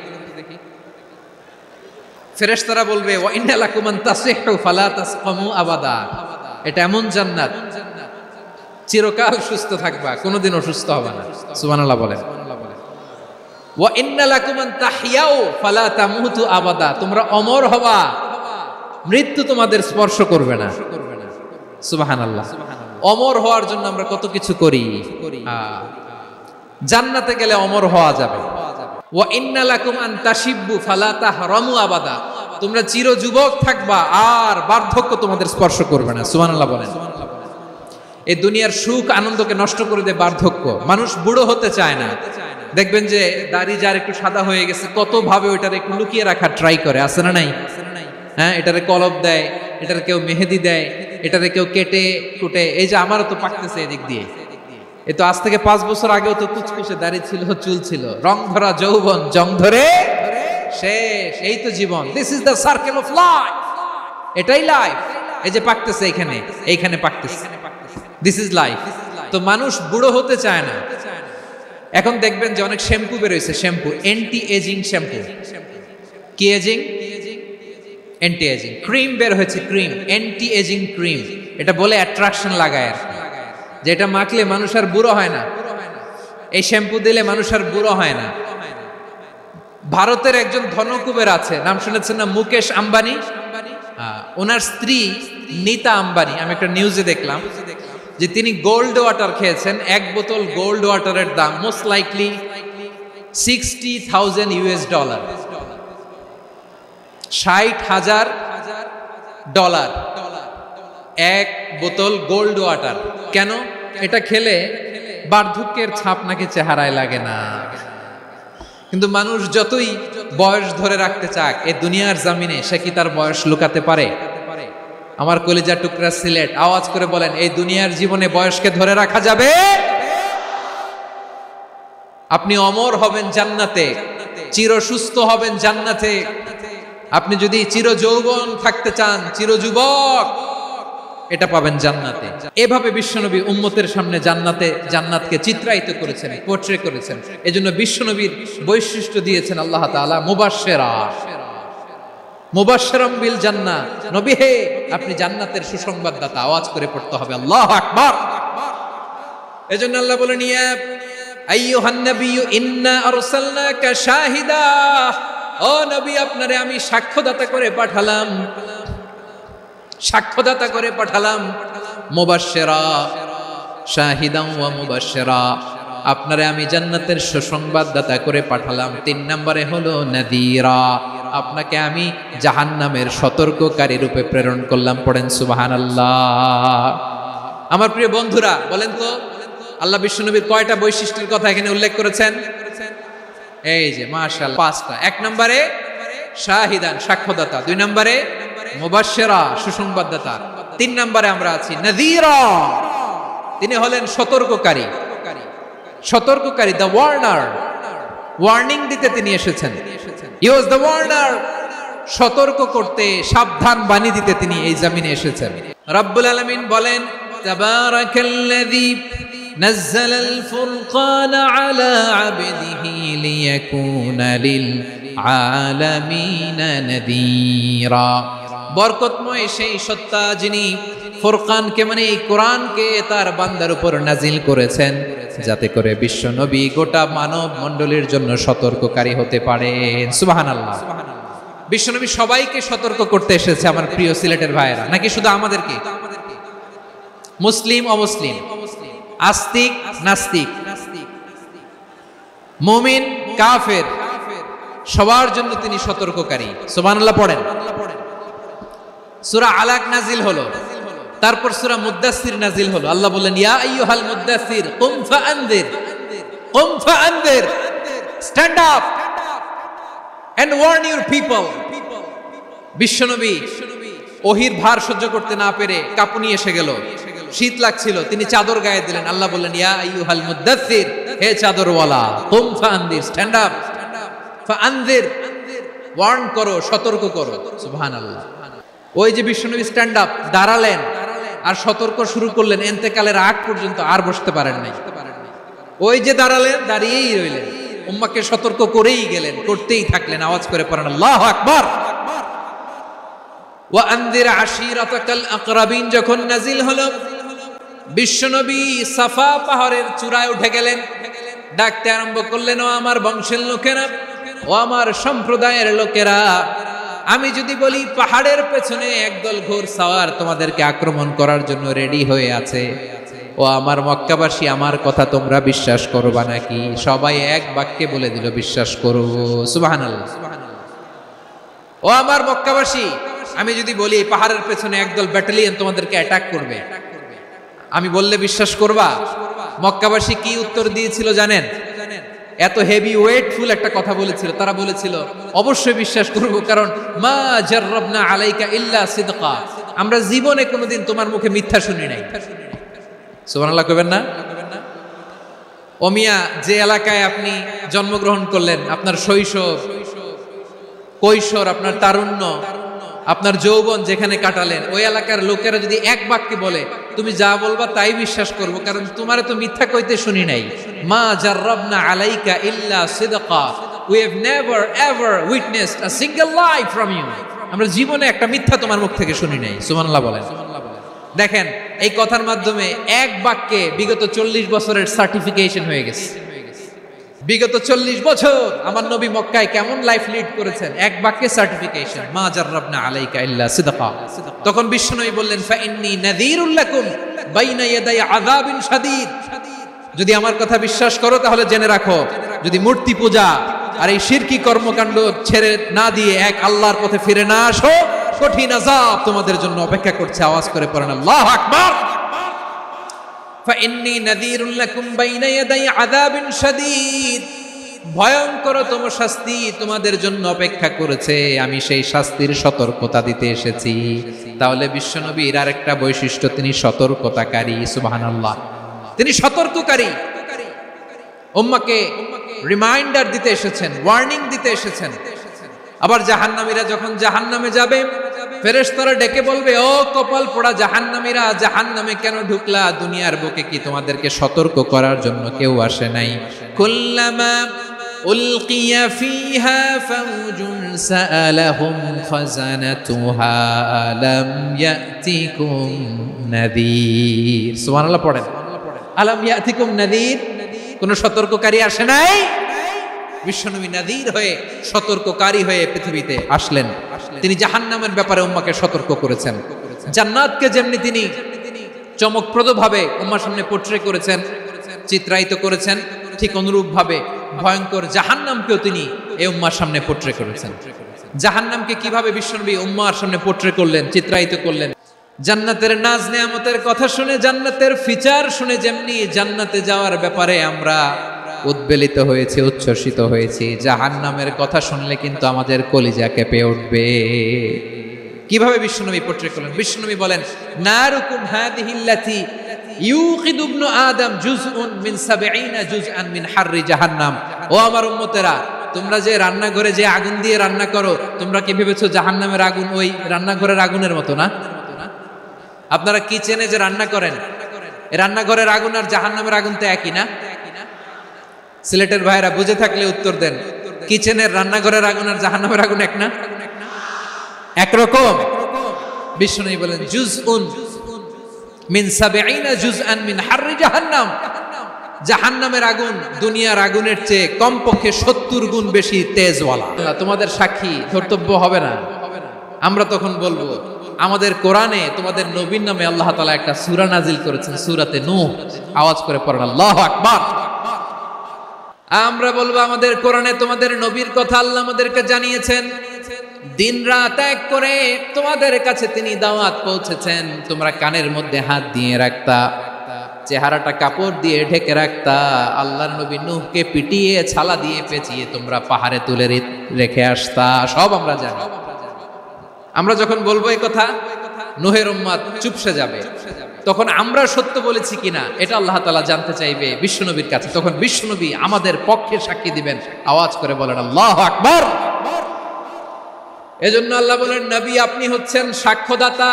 ফেরেশতারা বলবে, ওয়া ইন্না লাকুম আন তাসিহু ফালা তাসকামু আবাদা, এটা এমন জান্নাত চিরকাল সুস্থ থাকবা, কোনোদিন অসুস্থ হবে না। সুবহানাল্লাহ বলেন। ওয়া ইন্না লাকুম আন তাহইয়াউ ফালা তামুতু আবাদা, তোমরা অমর হবা, মৃত্যু তোমাদের স্পর্শ করবে না। সুবহানাল্লাহ। অমর হওয়ার জন্য আমরা কত কিছু করি। জান্নাতে গেলে অমর হওয়া যাবে। ওয়া ইন্না লাকুম আন তাশিব্বু ফালা তাহরামু আবাদা, তোমরা চির যুবক থাকবা, আর বার্ধক্য তোমাদের স্পর্শ করবে না। সুবহানাল্লাহ বলেন। এই দুনিয়ার সুখ আনন্দকে নষ্ট করে দেয় বার্ধক্য। মানুষ বুড়ো হতে চায় না। দেখবেন যে দাড়ি যার একটু সাদা হয়ে গেছে, কত ভাবে ওইটার একটু লুকিয়ে রাখার ট্রাই করে, আছে না নাই? হ্যাঁ, এটারে কলব দেয়, এটারে কেউ মেহেদি দেয়, এটারে কেউ কেটে কুটে। এই যে আমারও তো পাকতেছে এদিক দিয়ে, এ তো আজ থেকে 5 বছর আগেও তো কুচকুচে দাড়ি ছিল, চুল ছিল, রং ধরা যৌবন জং ধরে শেষ। এই তো জীবন। This is the circle of life. এটাই লাইফ। এই যে পাকতেছে এইখানে, এইখানে পাকতেছে, দিস ইজ লাইফ। তো মানুষ বুড়ো হতে চায় না। এখন দেখবেন যে অনেক শ্যাম্পু বেরোইছে, শ্যাম্পু অ্যান্টি এজিং শ্যাম্পু। কি এজিং? Anti ageing. ক্রিম বের হয়েছে, ক্রিম, অ্যান্টি এজিং ক্রিম। এটা বলে অ্যাট্রাকশন লাগায় আর কি, যে এটা মাখলে মানুষ আর বুড়ো হয় না, এই শ্যাম্পু দিলে মানুষ আর বুড়ো হয় না। ভারতের একজন ধনকুবের আছে, নাম শুনেছেন না? মুকেশ আম্বানি। ওনার স্ত্রী নীতা আম্বানি, আমি একটা নিউজে দেখলাম যে তিনি গোল্ড ওয়াটার খেয়েছেন। 1 বোতল গোল্ড ওয়াটারের দাম মোস্ট লাইকলি $60,000 $60,000 1 বোতল গোল্ড ওয়াটার। কেন? এটা খেলে বার্ধক্যের ছাপ নাকি চেহারায় লাগে না। কিন্তু মানুষ যতই বয়স ধরে রাখতে চাক এই দুনিয়ার জামিনে, সে কি তার বয়স লুকাতে পারে? আমার কলিজার টুকরা সিলেট, আওয়াজ করে বলেন, এই দুনিয়ার জীবনে বয়সকে ধরে রাখা যাবে? আপনি অমর হবেন জান্নাতে, চির সুস্থ হবেন জান্নাতে। আপনি যদি চির যৌবন থাকতে চান, চির যুবক, এটা পাবেন জান্নাতে। এভাবে বিশ্বনবী উম্মতের সামনে জান্নাতকে চিত্রায়িত করেছেন, পোর্ট্রে করেছেন। এজন্য বিশ্বনবীর বৈশিষ্ট্য দিয়েছেন আল্লাহ তাআলা মুবাশশিরা। মুবাশশিরাম বিল জান্নাহ, নবী হে আপনি জান্নাতের সুসংবাদদাতা, আওয়াজ করে পড়তে হবে আল্লাহু আকবার। এজন্য আল্লাহ বলেন ইয়া আইয়ুহান নাবিয়্যু ইন্না আরসালনাকা শাহিদা, ও নবী আপনারে আমি সাক্ষ্যদাতা করে পাঠালাম, সাক্ষ্যদাতা করে পাঠালাম। মুবাশশিরা শাহিদান ওয়া মুবাশশিরা, আপনারে আমি জান্নাতের সুসংবাদদাতা করে পাঠালাম। 3 নম্বরে হলো নাযীরা, আপনাকে আমি জাহান্নামের সতর্ককারী রূপে প্রেরণ করলাম। পড়েন সুবহানাল্লাহ। আমার প্রিয় বন্ধুরা বলেন তো আল্লাহ বিশ্বনবীর কয়টা বৈশিষ্ট্যের কথা এখানে উল্লেখ করেছেন? এই যে মাশাআল্লাহ 5টা। 1 নম্বরে শাহিদান, সাক্ষ্যদাতা। 2 নম্বরে মুবাশশিরা, সুসংবাদদাতা। 3 নম্বরে আমরা আছি নাযীরা, তিনি হলেন সতর্ককারী। সতর্ককারী, দ্য ওয়ার্নার, ওয়ার্নিং দিতে তিনি এসেছেন। হি ওয়াজ দ্য ওয়ার্নার, সতর্ক করতে, সাবধান বাণী দিতে তিনি এই জমিনে এসেছেন। রব্বুল আলামিন বলেন তাবারাকাল্লাযী নাযালাল ফুরকানা আলা আবদিহি লিয়াকুনা লিল আলামিনা নাযীরা। বরকতময় সেই সত্তা যিনি ফুরকানকে মানে এই কোরআনকে তার বান্দার উপর নাজিল করেছেন, যাতে করে বিশ্ব নবী গোটা মানব মণ্ডলীর জন্য সতর্ককারী হতে পারেন। সুবহানাল্লাহ। বিশ্ব নবী সবাইকে সতর্ক করতে এসেছে আমার প্রিয় সিলেটের ভাইয়েরা, নাকি শুধু আমাদেরকে? মুসলিম অমুসলিম, আস্তিক নাস্তিক, মুমিন কাফের, সবার জন্য তিনি সতর্ককারী। সুবহানাল্লাহ পড়েন। সূরা আলাক নাজিল হলো, তারপর সূরা মুদ্দাসসির নাজিল হলো। আল্লাহ বললেন ইয়া আইয়ুহাল মুদ্দাসসির কুম ফাআনযির, কুম ফাআনযির, stand up and warn your people. বিশ্বনবী ওহির ভার সহ্য করতে না পেরে কাঁপুনি এসে গেল, শীত লাগছিল, তিনি চাদর গায়ে দিলেন। আল্লাহ বললেন ইয়া আইয়ুহাল মুদ্দাসসির, হে চাদরওয়ালা, কুম ফাআনযির, স্ট্যান্ড আপ, ফাআনযির, ওয়ার্ন করো, সতর্ক করো। সুবহানাল্লাহ। ওই যে বিশ্বনবী স্ট্যান্ড আপ, দাঁড়ালেন আর সতর্ক শুরু করলেন, ইন্তেকালের আগ পর্যন্ত আর বসতে পারেন নাই। ওই যে দাঁড়ালেন, দাঁড়িয়েই রইলেন, উম্মাহকে সতর্ক করেই গেলেন, করতেই থাকলেন। আওয়াজ করে পড়েন আল্লাহু আকবার। ওয়া আনযির আশীরাতাকাল আকরাবিন যখন নাজিল হলো, বিশ্বনবী সাফা পাহাড়ের চূড়ায় উঠে গেলেন, ডাকতে আরম্ভ করলেন ও আমার বংশের লোকেরা, ও আমার সম্প্রদায়ের লোকেরা, আমি যদি বলি পাহাড়ের পেছনে একদল ঘোড়সাওয়ার তোমাদেরকে আক্রমণ করার জন্য রেডি হয়ে আছে, ও আমার মক্কাবাসী, আমার কথা তোমরা বিশ্বাস করবা নাকি? সবাই এক বাক্যে বলে দিল বিশ্বাস করব। সুবহানাল্লাহ। ও আমার মক্কাবাসী, আমি যদি বলি পাহাড়ের পেছনে একদল ব্যাটালিয়ন তোমাদেরকে অ্যাটাক করবে, আমি বললে বিশ্বাস করবা? মক্কাবাসী কি উত্তর দিয়েছিল জানেন? এত হেভি ওয়েটফুল একটা কথা বলেছিল। তারা বলেছিল অবশ্যই বিশ্বাস করব, কারণ মা জাররাবনা আলাইকা ইল্লা সিদকা, আমরা জীবনে কোনোদিন তোমার মুখে মিথ্যা শুনি নাই। সুবহানাল্লাহ কইবেন না? ও মিয়া, যে এলাকায় আপনি জন্মগ্রহণ করলেন, আপনার শৈশব, কৈশোর, আপনার তারুণ্য, আপনার যৌবন যেখানে কাটালেন, ওই এলাকার লোকেরা যদি এক বাক্যে বলে তুমি যা বলবা তাই বিশ্বাস করব, কারণ তোমারে তো মিথ্যা কইতে শুনি নাই। মা জাররাবনা আলাইকা ইল্লা সিদকা, we have never ever witnessed a single lie from you, আমরা জীবনে একটা মিথ্যা তোমার মুখ থেকে শুনি নাই। সুবহানাল্লাহ বলেন। দেখেন এই কথার মাধ্যমে এক বাক্যে বিগত 40 বছরের সার্টিফিকেশন হয়ে গেছে। বিগত 40 বছর আমার নবী মক্কায় কেমন লাইফ লিড করেছেন, এক বাক্যে সার্টিফিকেশন, মা জাররাবনা আলাইকা ইল্লা সিদকা। তখন বিশ্বনবী বললেন ফাইন্নী নাযীরুল লাকুম বাইনা ইয়াদাই আযাবিন শাদীদ, যদি আমার কথা বিশ্বাস করো তাহলে জেনে রাখো, যদি মূর্তি পূজা আর এই শিরকি কর্মকাণ্ড ছেড়ে না দিয়ে এক আল্লাহর পথে ফিরে না আসো, কঠিন আযাব তোমাদের জন্য অপেক্ষা করছে। আওয়াজ করে পড়েন আল্লাহু আকবার। ফাইন্নী নাযীরুল লাকুম বাইনা ইয়াদাই আযাবিন শাদীদ, ভয়ঙ্করতম শাস্তি তোমাদের জন্য অপেক্ষা করেছে, আমি সেই শাস্তির সতর্কতা দিতে এসেছি। তাহলে বিশ্বনবীর আরেকটা বৈশিষ্ট্য, তিনি সতর্কতাকারী। সুবহানাল্লাহ। তিনি সতর্ককারী, উম্মাহকে রিমাইন্ডার দিতে এসেছেন, ওয়ার্নিং দিতে এসেছেন। আবার জাহান্নামীরা যখন জাহান্নামে যাবে, ফেরেশতারা ডেকে বলবে ও কপাল পোড়া জাহান্নামীরা, জাহান্নামে কেন ঢুকলা? দুনিয়ার বুকে কি তোমাদেরকে সতর্ক করার জন্য কেউ আসে নাই? কুল্লামা উলকিয়া ফিহা ফাউজুন সাআলাহুম খাযানাতুহা আলাম ইয়াতিকুম নাযীর। সুবহানাল্লাহ পড়েন। আলাম ইয়াতিকুম নাযীর, কোন সতর্ককারী আসে নাই? বিশ্বনবী নাযীর হয়ে, সতর্ককারী হয়ে পৃথিবীতে আসলেন। তিনি জাহান্নামের ব্যাপারে উম্মাহকে সতর্ক করেছেন। জান্নাতকে যেমনি তিনি চমকপ্রদভাবে উম্মার সামনে পোট্রে করেছেন, চিত্রায়িত করেছেন, ঠিক অনুরূপভাবে ভয়ঙ্কর জাহান্নামকেও তিনি এই উম্মার সামনে পোট্রে করেছেন। জাহান্নামকে কিভাবে বিশ্বনবী উম্মার সামনে পোট্রে করলেন, চিত্রায়িত করলেন? জান্নাতের নাজ নেয়ামতের কথা শুনে, জান্নাতের ফিচার শুনে যেমনি জান্নাতে যাওয়ার ব্যাপারে আমরা উদ্বেলিত হয়েছি, উচ্ছ্বসিত হয়েছি, জাহান্নামের কথা শুনলে কিন্তু আমাদের কলিজা কেঁপে উঠবে। কিভাবে বিশ্বনবী পোট্রে করলেন? বিশ্বনবী বলেন, নারুকুম হাদিহিল্লাতি ইউকিদু ইবনু আদম জুজউন মিন 70 জুজআন মিন হাররি জাহান্নাম। ও আমার উম্মতেরা, তোমরা যে রান্নাঘরে যে আগুন দিয়ে রান্না করো, তোমরা কি ভেবেছো জাহান্নামের আগুন ওই রান্নাঘরের আগুনের মতো না? আপনারা কিচেনে যে রান্না করেন, এই রান্নাঘরের আগুন আর জাহান্নামের আগুন তো একই না? সিলেটের ভাইরা বুঝে থাকলে উত্তর দেন। কিচেনের রান্নাঘরের আগুন আর জাহান্নামের আগুন এক না? একরকম। বিষ্ণু বলেন জুজউন মিন 70 জুজআন মিন হাররি জাহান্নাম। জাহান্নামের আগুন দুনিয়ার আগুনের চেয়ে কমপক্ষে 70 গুণ বেশি তেজওয়ালা। তোমাদের সাক্ষী ধর্তব্য হবে না। আমরা তখন বলবো, আমাদের কোরআনে তোমাদের নবীর নামে আল্লাহ তাআলা একটা সূরা নাজিল করেছেন, সূরাতে নূহ। আওয়াজ করে পড়েন আল্লাহু আকবার। আমরা বলবো, আমাদের কোরআনে তোমাদের নবীর কথা আল্লাহ আমাদেরকে জানিয়েছেন। দিন রাত এক করে তোমাদের কাছে তিনি দাওয়াত পৌঁছেছেন। তোমরা কানের মধ্যে হাত দিয়ে রাখতা, চেহারাটা কাপড় দিয়ে ঢেকে রাখতা। আল্লাহর নবী নূহকে পিটিয়ে ছালা দিয়ে পেঁচিয়ে তোমরা পাহাড়ে তুলে রেখে আসতা। সব আমরা জানি। আমরা যখন বলবো এই কথা, নূহের উম্মত চুপসে যাবে। তখন আমরা সত্য বলেছি কিনা এটা আল্লাহ তাআলা জানতে চাইবে বিশ্বনবীর কাছে। তখন বিশ্বনবী আমাদের পক্ষে সাক্ষী দিবেন। আওয়াজ করে বলেন আল্লাহু আকবার। এজন্য আল্লাহ বলেন, নবী আপনি হচ্ছেন সাক্ষ্যদাতা,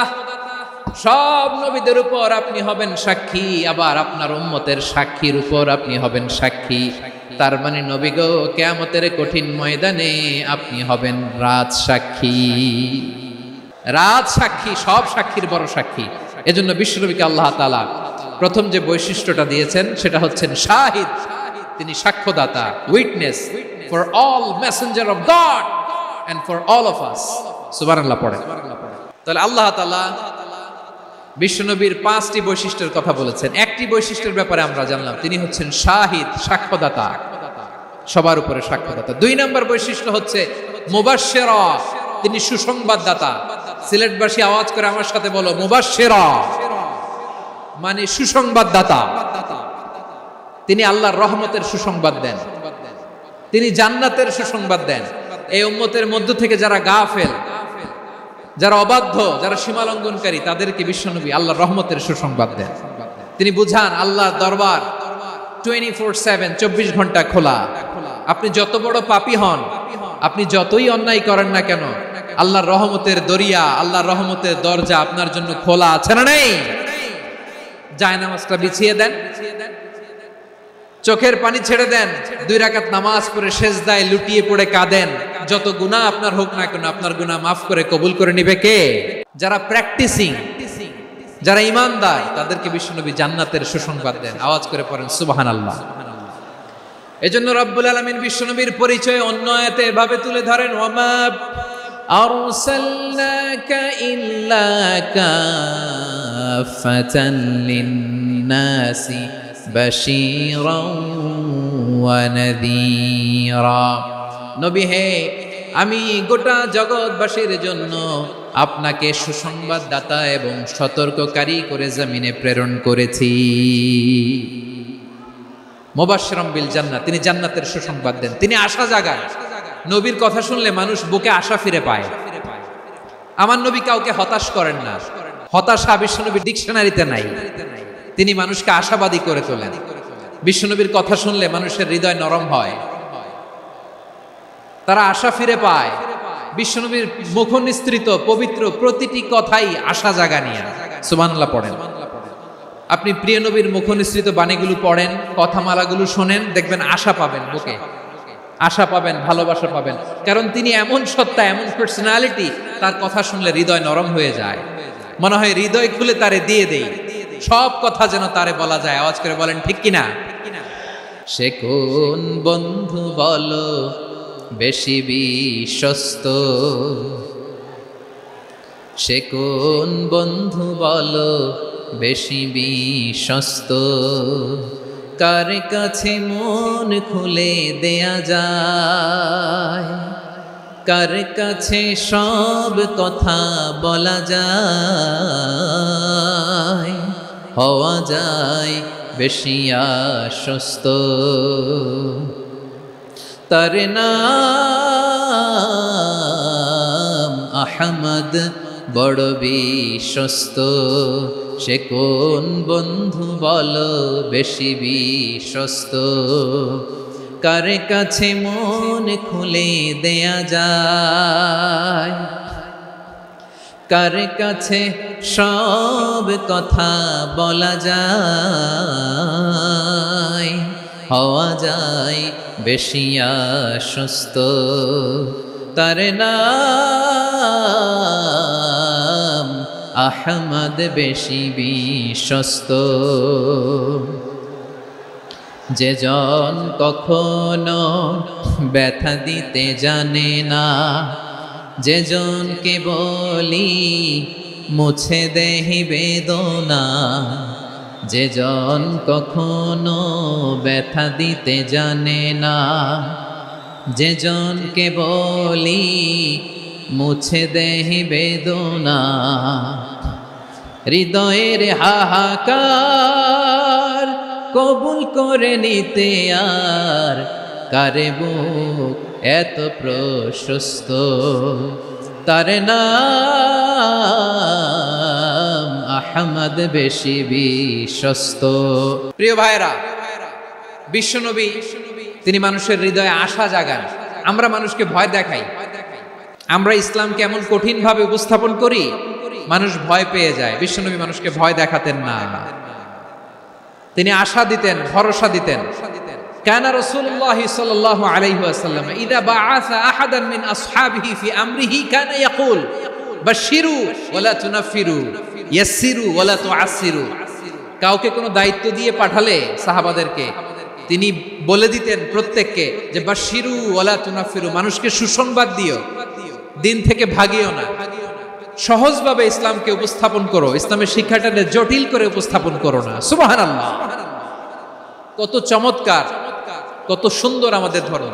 সব নবীদের উপর আপনি হবেন সাক্ষী, আবার আপনার উম্মতের সাক্ষীর উপর আপনি হবেন সাক্ষী। তার মানে নবী গো, কিয়ামতের কঠিন ময়দানে আপনি হবেন রাজ সাক্ষী। রাজ সাক্ষী, সব সাক্ষীর বড় সাক্ষী। এজন্য বিশ্বনবীকে আল্লাহ তাআলা প্রথম যে বৈশিষ্ট্যটা দিয়েছেন সেটা হচ্ছেন শাহিদ। তিনি সাক্ষ্যদাতা, witness for all messenger of God and for all of us। সুবহানাল্লাহ পড়ে। তাহলে আল্লাহ তাআলা বিশ্বনবীর 5টি বৈশিষ্ট্যের কথা বলেছেন। একটি বৈশিষ্ট্যের ব্যাপারে আমরা জানলাম, তিনি হচ্ছেন শাহিদ, সাক্ষ্যদাতা, সবার উপরে সাক্ষ্যদাতা। 2 নম্বর বৈশিষ্ট্য হচ্ছে মুবাশশিরা, তিনি সুসংবাদদাতা। সিলেটবাসী আওয়াজ করে আমার সাথে বলো, মুবাশশিরা মানে সুসংবাদদাতা। তিনি আল্লাহর রহমতের সুসংবাদ দেন, তিনি জান্নাতের সুসংবাদ দেন। এই উম্মতের মধ্য থেকে যারা গাফেল, যারা অবাধ্য, যারা সীমালঙ্ঘনকারী, তাদেরকে বিশ্বনবী আল্লাহর রহমতের সুসংবাদ দেন। তিনি বুঝান আল্লাহর দরবার 24/7, 24 ঘন্টা খোলা। আপনি যত বড় পাপী হন, আপনি যতই অন্যায় করেন না কেন, আল্লাহর রহমতের দরিয়া, আল্লাহর রহমতের দরজা আপনার জন্য খোলা আছে না নেই? জায়নামাজটা বিছিয়ে দেন, চোখের পানি ছেড়ে দেন, 2 রাকাত নামাজ পড়ে সেজদায় লুটিয়ে পড়ে কাঁদেন। যত গুনাহ আপনার হোক না কেন, আপনার গুনাহ মাফ করে কবুল করে নিবে কে? যারা প্র্যাকটিসিং, যারা ঈমানদার, তাদেরকে বিশ্বনবী জান্নাতের সুসংবাদ দেন। আওয়াজ করে পড়েন সুবহানাল্লাহ। এজন্য রব্বুল আলামিন বিশ্বনবীর পরিচয় অন্য আয়াতে এভাবে তুলে ধরেন, ওয়ামা আরসালনাকা ইল্লা কাফাতান লিন-নাসি বাশীরাও ওয়া নাযীরা। নবী হে, আমি গোটা জগৎবাসীর জন্য আপনাকে সুসংবাদদাতা এবং সতর্ককারী করে জমিনে প্রেরণ করেছি। মুবাশশিরাম বিল জান্নাহ, তিনি জান্নাতের সুসংবাদ দেন, তিনি আশা জাগান। নবীর কথা শুনলে মানুষ বুকে আশা ফিরে পায়। আমার নবী কাউকে হতাশ করেন না। হতাশা বিশ্বনবীর ডিকশনারিতে নাই। তিনি মানুষকে আশাবাদী করে তোলেন। বিশ্বনবীর কথা শুনলে মানুষের হৃদয় নরম হয়, তারা আশা ফিরে পায়। বিশ্বনবীর মুখ নিঃসৃত পবিত্র প্রতিটি কথাই আশা জাগানিয়া। সুবহানাল্লাহ পড়েন। আপনি প্রিয় নবীর মুখ নিঃসৃত বাণীগুলো পড়েন, কথামালাগুলো শোনেন, দেখবেন আশা পাবেন বুকে। আশা পাবেন, ভালোবাসা পাবেন। কারণ তিনি এমন সত্তা, এমন পার্সোনালিটি, তার কথা শুনলে হৃদয় নরম হয়ে যায়, মনে হয় হৃদয় খুলে তারে দিয়ে দেই, সব কথা যেন তারে বলা যায়। আওয়াজ করে বলেন ঠিক কিনা? সে কোন বন্ধু বলো বেশি বিশ্বস্ত, সে কোন বন্ধু বলো বেশি বিশ্বস্ত, কার কাছে মন খুলে দেয়া যায়, কার কাছে সব কথা বলা যায়, হওয়া যায় বেশি আশ্বস্ত। তার নাম আহমদ, বড় বিশ্বস্ত। সে কোন বন্ধু বলো বেশি বিশ্বস্ত, কার কাছে মন খুলে দেয়া যায়, কার কাছে সব কথা বলা যায়, হওয়া যায় বেশি আশ্বস্ত। তার নাম আহমদ, বেশি বিশ্বস্ত। যে জন কখনো ব্যথা দিতে জানে না, যে জনকে বলি মুছে দেহি বেদনা, যে জন কখনো ব্যথা দিতে জানে না, যে জনকে বলি মুছে দেহি বেদনা, হৃদয়ের হাহাকার কবুল করে নিতে আর কারে বুক এত প্রশস্ত। তার নাম আহমদ, বেশি বিশ্বস্ত। প্রিয় ভাইরা, বিশ্বনবী তিনি মানুষের হৃদয়ে আশা জাগান। আমরা মানুষকে ভয় দেখাই, আমরা ইসলামকে এমন কঠিন ভাবে উপস্থাপন করি, মানুষ ভয় পেয়ে যায়। বিশ্বনবী মানুষকে ভয় দেখাতেন না, তিনি আশা দিতেন, ভরসা দিতেন। কানা রাসূলুল্লাহ সাল্লাল্লাহু আলাইহি ওয়াসাল্লাম ইযা বাআসা আহাদান মিন আসহাবিহি ফি আমরিহি কানা ইয়াকুল বাশশিরু ওয়ালা তুনাফিরু, ইয়াসসিরু ওয়ালা তুআসসিরু। কাউকে কোনো দায়িত্ব দিয়ে পাঠালে সাহাবাদেরকে তিনি বলে দিতেন প্রত্যেককে যে বাশশিরু ওয়ালা তুনাফিরু, মানুষকে সুসংবাদ দিও, দিন থেকে ভাগিও না। সহজভাবে ইসলামকে উপস্থাপন করো, ইসলামের শিক্ষাটাকে জটিল করে উপস্থাপন করো না। সুবহানাল্লাহ, কত চমৎকার, কত সুন্দর আমাদের ধর্ম।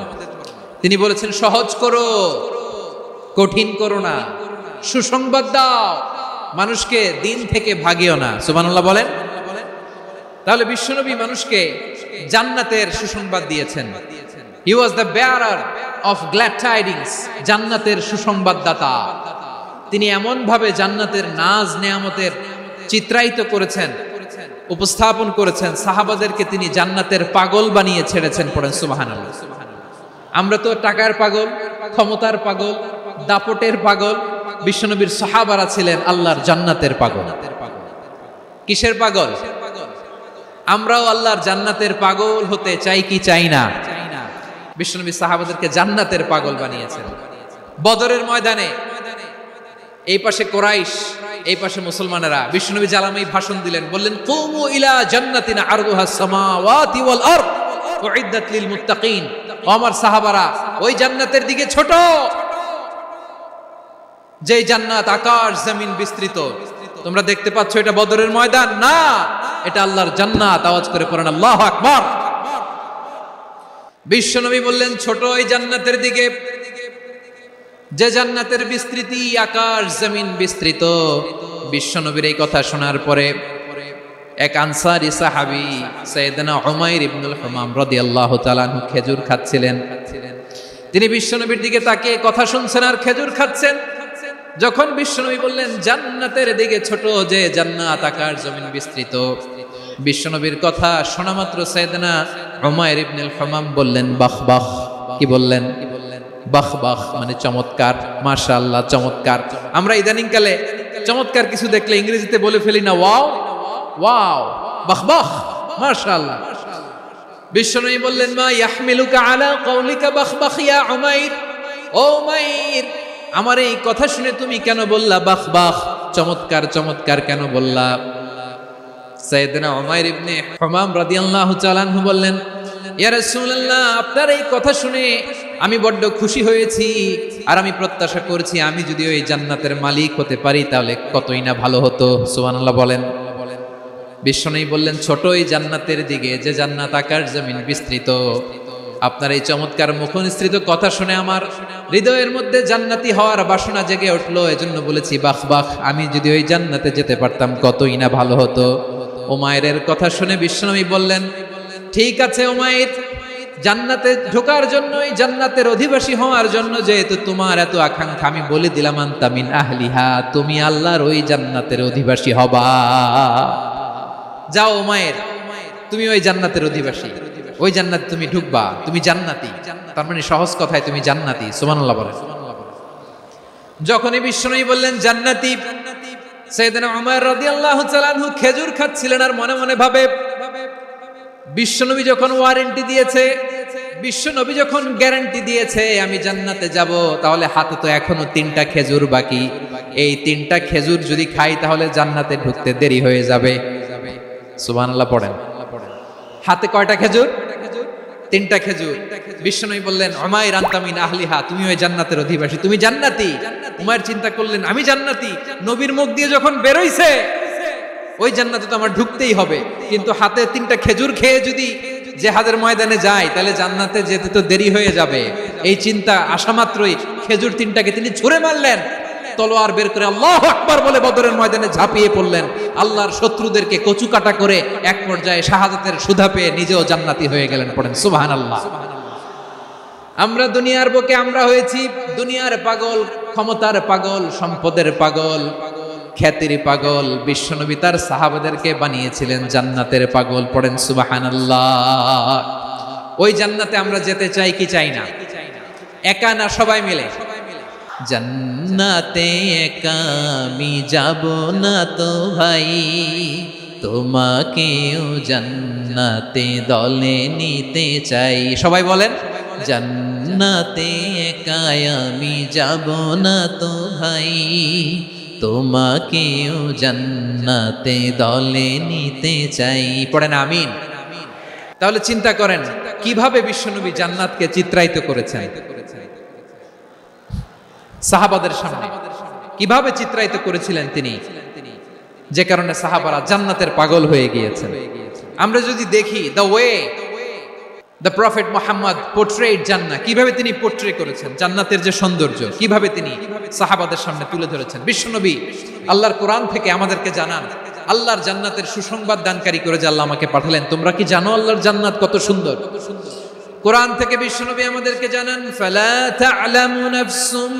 তিনি বলেছেন সহজ করো, কঠিন করো না, সুসংবাদ দাও, মানুষকে দিন থেকে ভাগিও না। সুবহানাল্লাহ বলেন। তাহলে বিশ্বনবী মানুষকে জান্নাতের সুসংবাদ দিয়েছেন। He was the bearer of glad tidings, জান্নাতের সুসংবাদদাতা। তিনি এমন ভাবে জান্নাতের নাজ নেয়ামতের চিত্রায়িত করেছেন, উপস্থাপন করেছেন, সাহাবাদেরকে তিনি জান্নাতের পাগল বানিয়ে ছেড়েছেন। পড়েন সুবহানাল্লাহ। আমরা তো টাকার পাগল, ক্ষমতার পাগল, দাপটের পাগল। বিশ্বনবীর সাহাবারা ছিলেন আল্লাহর জান্নাতের পাগল। কিসের পাগল? আমরাও আল্লাহর জান্নাতের পাগল হতে চাই কি চাই না? বিশ্বনবী সাহাবাদেরকে জান্নাতের পাগল বানিয়েছেন। বদরের ময়দানে এই পাশে কোরাইশ, এই পাশে মুসলমানেরা। বিশ্বনবী জালামাই ভাষণ দিলেন, বললেন কুমু ইলা জান্নাতিন আরদুহাস সামাওয়াতি ওয়াল আরদ উইদ্দাত লিল মুত্তাকিন। ও আমার সাহাবারা, ওই জান্নাতের দিকে ছোট, যেই জান্নাত আকাশ জমিন বিস্তৃত। তোমরা দেখতে পাচ্ছ এটা বদরের ময়দান না, এটা আল্লাহর জান্নাত। আওয়াজ করে পড়েন আল্লাহু আকবার। বিশ্বনবী বললেন ছোট ওই জান্নাতের দিকে, যে জান্নাতের বিস্তৃতি আকাশ জমিন বিস্তৃত। বিশ্বনবীর এই কথা শোনার পরে এক আনসারী সাহাবী সাইয়েদনা উমাইর ইবনুল হুমাম রাদিয়াল্লাহু তাআলা আনহু খেজুর খাচ্ছিলেন। তিনি বিশ্বনবীর দিকে তাকিয়ে কথা শুনছেন আর খেজুর খাচ্ছেন। যখন বিশ্বনবী বললেন জান্নাতের দিকে ছোট, যে জান্নাত আকাশ জমিন বিস্তৃত, বিশ্বনবীর কথা শোনা মাত্র সাইয়েদনা উমাইর ইবনুল হুমাম বললেন বাহ বাহ। কি বললেন? বাহ বাহ মানে চমৎকার, মাশাআল্লাহ চমৎকার। আমরা ইদানিং কালে চমৎকার কিছু দেখলে ইংরেজিতে বলে ফেলি না ওয়াও ওয়াও, বাহ বাহ, মাশাআল্লাহ। বিশ্বনবী বললেন, মা ইয়াহমিলুকা আলা কওলিকা বাখবাখ ইয়া উমাইর, ও উমাইর, আমার এই কথা শুনে তুমি কেন বললা বাখবাখ, চমৎকার চমৎকার কেন বললা? সাইয়েদনা উমাইর ইবনে হুমাম রাদিয়াল্লাহু তাআলা আনহু বললেন, ইয়া রাসূলুল্লাহ, আপনার এই কথা শুনে আমি বড্ড খুশি হয়েছি, আর আমি প্রত্যাশা করছি আমি যদি ওই জান্নাতের মালিক হতে পারি তাহলে কতই না ভালো হতো। সুবহানাল্লাহ বলেন। বিশ্বনবী বললেন, ছোট এই জান্নাতের দিকে, যে জান্নাত আকাশ জমিন বিস্তৃত, আপনার এই চমৎকার মুখনিসৃত কথা শুনে আমার হৃদয়ের মধ্যে জান্নাতি হওয়ার বাসনা জেগে উঠলো, এজন্য বলেছি বাখ বাখ, আমি যদি ওই জান্নাতে যেতে পারতাম কতই না ভালো হতো। উমাইরের কথা শুনে বিশ্বনবী বললেন, ঠিক আছে উমাইর, জান্নাতে ঢোকার জন্য, এই জান্নাতের অধিবাসী হওয়ার জন্য যেহেতু তোমার এত আকাঙ্ক্ষা, আমি বলে দিলাম আনতা মিন আহলিহা, তুমি আল্লাহর ওই জান্নাতের অধিবাসী হবা। যাও উমাইর, তুমি ওই জান্নাতের অধিবাসী, ওই জান্নাতে তুমি ঢুকবা, তুমি জান্নাতি। তার মানে সহজ কথায় তুমি জান্নাতি। সুবহানাল্লাহ বলেন। যখনই বিশ্বনবী বললেন জান্নাতি, সাইয়েদনা উমর রাদিয়াল্লাহু তাআলা আনহু খেজুর খাচ্ছিলেন আর মনে মনে ভাবে, বিশ্বনবী যখন ওয়ারেন্টি দিয়েছে, বিশ্বনবী যখন গ্যারান্টি দিয়েছে আমি জান্নাতে যাব, তাহলে হাতে তো এখনো 3টা খেজুর বাকি। এই 3টা খেজুর যদি খাই তাহলে জান্নাতে ঢুকতে দেরি হয়ে যাবে। সুবহানাল্লাহ পড়েন। হাতে কয়টা খেজুর? 3টা খেজুর। বিশ্বনবী বললেন, উমাইর আনতা মিন আহলিহা, তুমি ওই জান্নাতের অধিবাসী, তুমি জান্নাতি। উমাইর চিন্তা করলেন, আমি জান্নাতি, নবীর মুখ দিয়ে যখন বেরোইছে ওই জান্নাতে তো আমার ঢুকতেই হবে, কিন্তু হাতে 3টা খেজুর খেয়ে যদি জিহাদের ময়দানে যায় তাহলে জান্নাতে যেতে তো দেরি হয়ে যাবে। এই চিন্তা আসা মাত্রই খেজুর 3টাকে তিনি ছুঁড়ে মারলেন, তলোয়ার বের করে আল্লাহু আকবার বলে বদরের ময়দানে ঝাঁপিয়ে পড়লেন। আল্লাহর শত্রুদেরকে কচু কাটা করে এক পর্যায়ে শাহাদাতের সুধা পেয়ে নিজেও জান্নাতি হয়ে গেলেন। পড়েন সুবহানাল্লাহ। আমরা দুনিয়ার বুকে আমরা হয়েছি দুনিয়ার পাগল, ক্ষমতার পাগল, সম্পদের পাগল, খ্যাতির পাগল। বিশ্বনবী তার সাহাবাদেরকে বানিয়েছিলেন জান্নাতের পাগল। পড়েন সুবহানাল্লাহ। ওই জান্নাতে আমরা যেতে চাই কি চাই না? একা না সবাই মিলে? জান্নাতে একা আমি যাব না তো ভাই, তোমাকেও জান্নাতে দলে নিতে চাই। সবাই বলেন, জান্নাতে একা আমি যাব না তো ভাই, তোমাকেও জান্নাতে দলে নিতে চাই। পড়েন আমিন। তাহলে চিন্তা করেন কিভাবে বিশ্বনবী জান্নাতকে চিত্রায়িত করেছেন সাহাবাদের সামনে, কিভাবে চিত্রায়িত করেছিলেন তিনি, যে কারণে সাহাবারা জান্নাতের পাগল হয়ে গিয়েছেন। আমরা যদি দেখি the way the prophet Muhammad portrait জান্নাত, কিভাবে তিনি পোর্ট্রে করেছেন জান্নাতের যে সৌন্দর্য, কিভাবে তিনি সাহাবাদের সামনে তুলে ধরেছেন। বিশ্বনবী আল্লাহর কোরআন থেকে আমাদেরকে জানান, আল্লাহর জান্নাতের সুসংবাদ দানকারী করে যে আল্লাহ আমাকে পাঠালেন। তোমরা কি জানো আল্লাহর জান্নাত কত সুন্দর? কোরআন থেকে বিশ্বনবী আমাদেরকে জানান, ফালা তা'লামু নাফসুম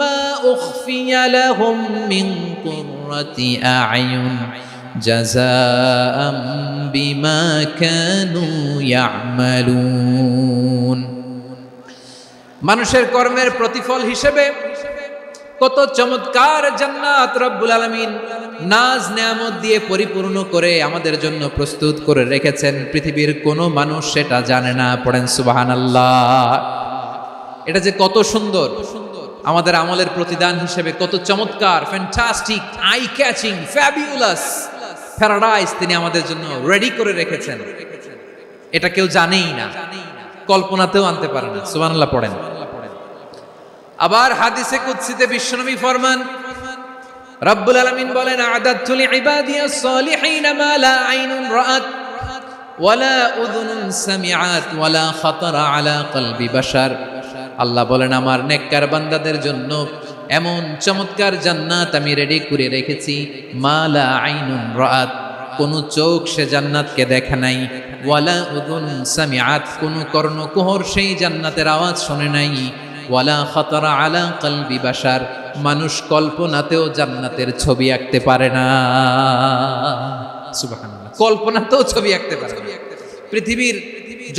মা উখফিয়া লাহুম মিন কুররাতি আ'য়ুন জাযাআম বিমা কানু ইয়া'মালুন। মানুষের কর্মের প্রতিফল হিসেবে কত চমৎকার জান্নাত রব্বুল আলামিন নাজ নেয়ামত দিয়ে পরিপূর্ণ করে আমাদের জন্য প্রস্তুত করে রেখেছেন। পৃথিবীর কোনো মানুষ সেটা জানে না। পড়েন সুবহানাল্লাহ। এটা যে কত সুন্দর, আমাদের আমলের প্রতিদান হিসেবে কত চমৎকার, fantastic, eye catching, fabulous paradise তিনি আমাদের জন্য রেডি করে রেখেছেন। এটা কেউ জানেই না, কল্পনাতেও আনতে পারে না। সুবহানাল্লাহ পড়েন। আবার হাদিসে কুদসিতে বিশ্বনবী ফরমান, রব্বুল আলামিন বলেন, আ'দাতু লিইবাদিয়াস সালিহিনা মা লা আইনুন রাআত ওয়ালা উযুনুন সামিআত ওয়ালা খাতারা আলা কলবি বাশার। আল্লাহ বলেন, আমার নেককার বান্দাদের জন্য এমন চমৎকার জান্নাত আমি রেডি করে রেখেছি, মা লা আইনুন রাআত, কোন চোখ সে জান্নাতকে দেখে নাই, ওয়ালা উযুন সামিআত, কোন কর্ণকুহর সেই জান্নাতের আওয়াজ শোনে নাই, ওয়ালা খাতারা আলা কলবি বাশার, মানুষ কল্পনাতেও জান্নাতের ছবি আঁকতে পারে না। সুবহানাল্লাহ, কল্পনাতেও ছবি আঁকতে পারে না। পৃথিবীর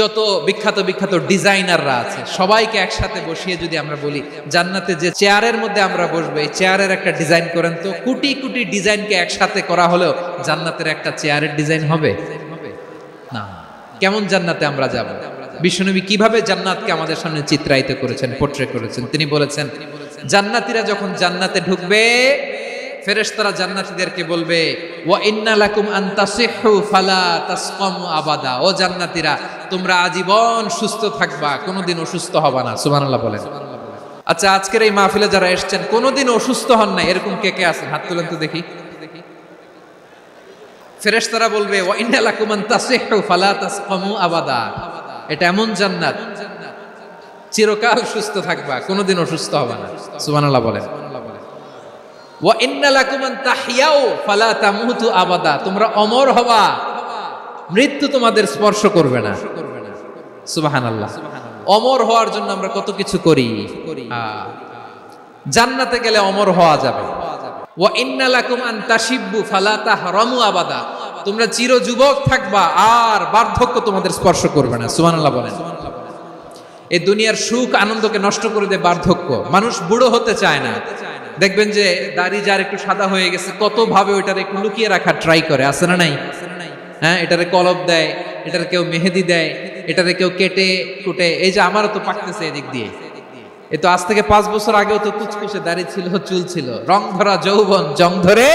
যত বিখ্যাত বিখ্যাত ডিজাইনাররা আছে সবাইকে একসাথে বসিয়ে যদি আমরা বলি জান্নাতে যে চেয়ারের মধ্যে আমরা বসবো, এই চেয়ারের একটা ডিজাইন করেন তো, কোটি কোটি ডিজাইনকে একসাথে করা হলেও জান্নাতের একটা চেয়ারের ডিজাইন হবে না। কেমন জান্নাতে আমরা যাব? বিশ্বনবী কিভাবে জান্নাতকে আমাদের সামনে চিত্রায়িত করেছেন, পোট্রে করেছেন? তিনি বলেছেন, জান্নাতীরা যখন জান্নাতে ঢুকবে, ফেরেশতারা জান্নাতীদেরকে বলবে, ওয়া ইন্না লাকুম আন তাসিহু ফালা তাসকামু আবাদা। ও জান্নাতীরা, তোমরা আজীবন সুস্থ থাকবা, কোনোদিন অসুস্থ হবা না। সুবহানাল্লাহ বলেন। আচ্ছা, আজকের এই মাহফিলে যারা এসেছেন কোনোদিন অসুস্থ হন না, এরকম কে কে আছেন? হাত তুলেন তো দেখি। ফেরেশতারা বলবে, ওয়া ইন্না লাকুম আন তাসিহু ফালা তাসকামু আবাদা। এটা এমন জান্নাত, চিরকাল সুস্থ থাকবা, কোনোদিন অসুস্থ হবা না। সুবহানাল্লাহ বলেন। ওয়া ইন্না লাকুম আন তাহইয়াউ ফালা তামুতু আবাদা। তোমরা অমর হবা, মৃত্যু তোমাদের স্পর্শ করবে না। সুবহানাল্লাহ। অমর হওয়ার জন্য আমরা কত কিছু করি। জান্নাতে গেলে অমর হওয়া যাবে। ওয়া ইন্না লাকুম আন তাশিব্বু ফালা তাহরামু আবাদা। তোমরা চির যুবক থাকবা, আর বার্ধক্য তোমাদের স্পর্শ করবে না। সুবহানাল্লাহ বলেন। এই দুনিয়ার সুখ আনন্দকে নষ্ট করে দেয় বার্ধক্য। মানুষ বুড়ো হতে চায় না। দেখবেন যে দাড়ি যার একটু সাদা হয়ে গেছে, কত ভাবে ওইটার একটু লুকিয়ে রাখার ট্রাই করে, আছে না নাই? হ্যাঁ, এটারে কলব দেয়, এটারে কেউ মেহেদি দেয়, এটারে কেউ কেটে কুটে। এই যে আমারও তো পাকতেছে এদিক দিয়ে। এই তো আজ থেকে 5 বছর আগেও তো কুচকুচে দাড়ি ছিল, চুল ছিল, রং ধরা যৌবন, জং ধরে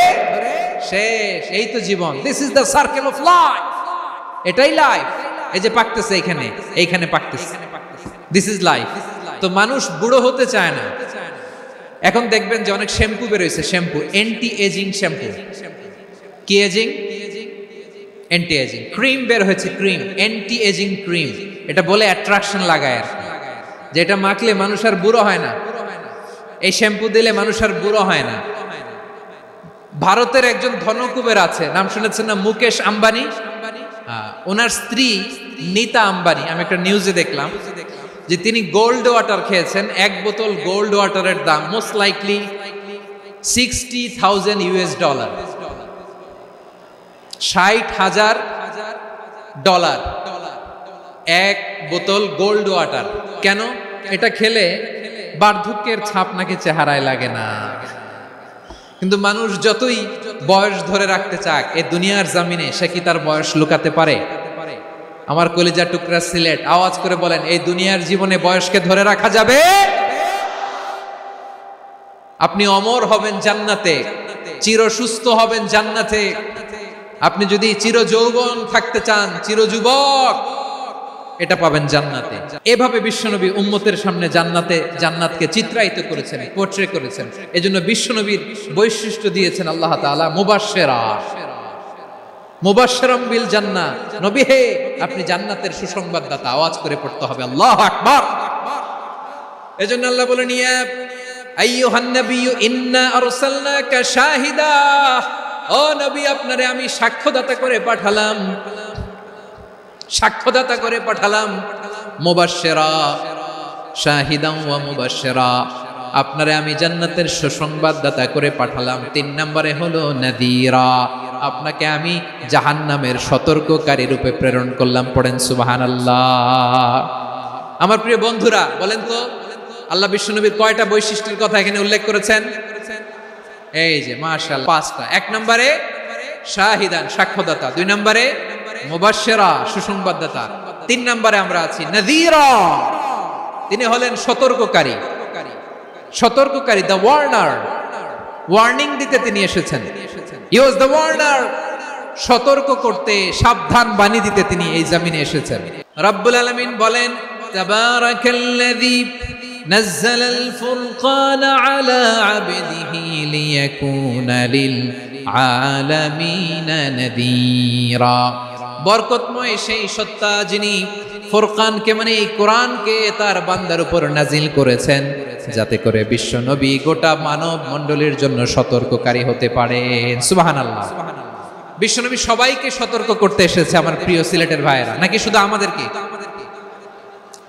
শেষ। এই তো জীবন। This is the circle of life. এটাই লাইফ। এই যে পাকতেছে এইখানে, এইখানে পাকতেছে। This is life. তো মানুষ বুড়ো হতে চায় না। এখন দেখবেন যে অনেক শ্যাম্পু বেরোইছে, শ্যাম্পু, অ্যান্টি এজিং শ্যাম্পু। কি এজিং? Anti ageing. ক্রিম বের হয়েছে, ক্রিম, অ্যান্টি এজিং ক্রিম। এটা বলে অ্যাট্রাকশন লাগায় আর কি, যেটা মাখলে মানুষ আর বুড়ো হয় না। এই শ্যাম্পু দিলে মানুষ আর বুড়ো হয় না। ভারতের একজন ধনকুবের আছে, নাম শুনেছেন না? মুকেশ আম্বানি। ওনার স্ত্রী নীতা আম্বানি, আমি একটা নিউজে দেখলাম যে তিনি গোল্ড ওয়াটার খেয়েছেন। 1 বোতল গোল্ড ওয়াটারের দাম মোস্ট লাইকলি $60,000 $60,000 1 বোতল গোল্ড ওয়াটার। কেন? এটা খেলে বার্ধক্যের ছাপ নাকি চেহারায় লাগে না। কিন্তু মানুষ যতই বয়স ধরে রাখতে চাক, এই দুনিয়ার জামিনে সে কি তার বয়স লুকাতে পারে? আমার কলিজা টুকরা সিলেট, আওয়াজ করে বলেন, এই দুনিয়ার জীবনে বয়সকে ধরে রাখা যাবে? আপনি অমর হবেন জান্নাতে, চির সুস্থ হবেন জান্নাতে। আপনি যদি চির যৌবন থাকতে চান, চির যুবক, এটা পাবেন জান্নাতে। এভাবে বিশ্বনবী উম্মতের সামনে জান্নাতকে চিত্রায়িত করেছেন, পোট্রে করেছেন। এজন্য বিশ্বনবীর বৈশিষ্ট্য দিয়েছেন আল্লাহ তাআলা মুবাশশিরাম বিল জান্নাহ। নবী হে, আপনি জান্নাতের সুসংবাদদাতা। আওয়াজ করে পড়তে হবে আল্লাহু আকবার। এজন্য আল্লাহ বলেন, ইয়া আইয়ুহান নাবিয়্যু ইন্না আরসালনাকা শাহিদা। ও নবী, আপনারে আমি সাক্ষ্যদাতা করে পাঠালাম, সাক্ষ্যদাতা করে পাঠালাম। মুবাশশিরা, শাহিদান ওয়া মুবাশশিরা, আপনারে আমি জান্নাতের সুসংবাদদাতা করে পাঠালাম। 3 নম্বরে হলো নাযীরা, আপনাকে আমি জাহান্নামের সতর্ককারী রূপে প্রেরণ করলাম। পড়েন সুবহানাল্লাহ। আমার প্রিয় বন্ধুরা, বলেন তো আল্লাহ বিশ্বনবীর কয়টা বৈশিষ্ট্যের কথা এখানে উল্লেখ করেছেন? এই যে মাশাআল্লাহ 5টা। 1 নম্বরে শাহিদান, সাক্ষ্যদাতা। 2 নম্বরে মুবাশশিরা, সুসংবাদদাতা। 3 নম্বরে আমরা আছি নাযীরা, তিনি হলেন সতর্ককারী। সতর্ককারী, দ্য ওয়ার্নার, ওয়ার্নিং দিতে তিনি এসেছেন। হি ওয়াজ দ্য ওয়ার্নার, সতর্ক করতে, সাবধান বাণী দিতে তিনি এই জমিনে এসেছেন। রব্বুল আলামিন বলেন, তাবারাকাল্লাযী নাযালাল ফুরকানা আলা আবদিহি লিয়াকুনা লিল আলামিনা নাযীরা। বরকতময় সেই সত্তা যিনি ফুরকানকে, মানে এই কোরআনকে তার বান্দার উপর নাজিল করেছেন, যাতে করে বিশ্ব নবী গোটা মানব মণ্ডলীর জন্য সতর্ককারী হতে পারেন। সুবহানাল্লাহ। বিশ্ব নবী সবাইকে সতর্ক করতে এসেছে। আমার প্রিয় সিলেটের ভাইয়েরা, নাকি শুধু আমাদেরকে?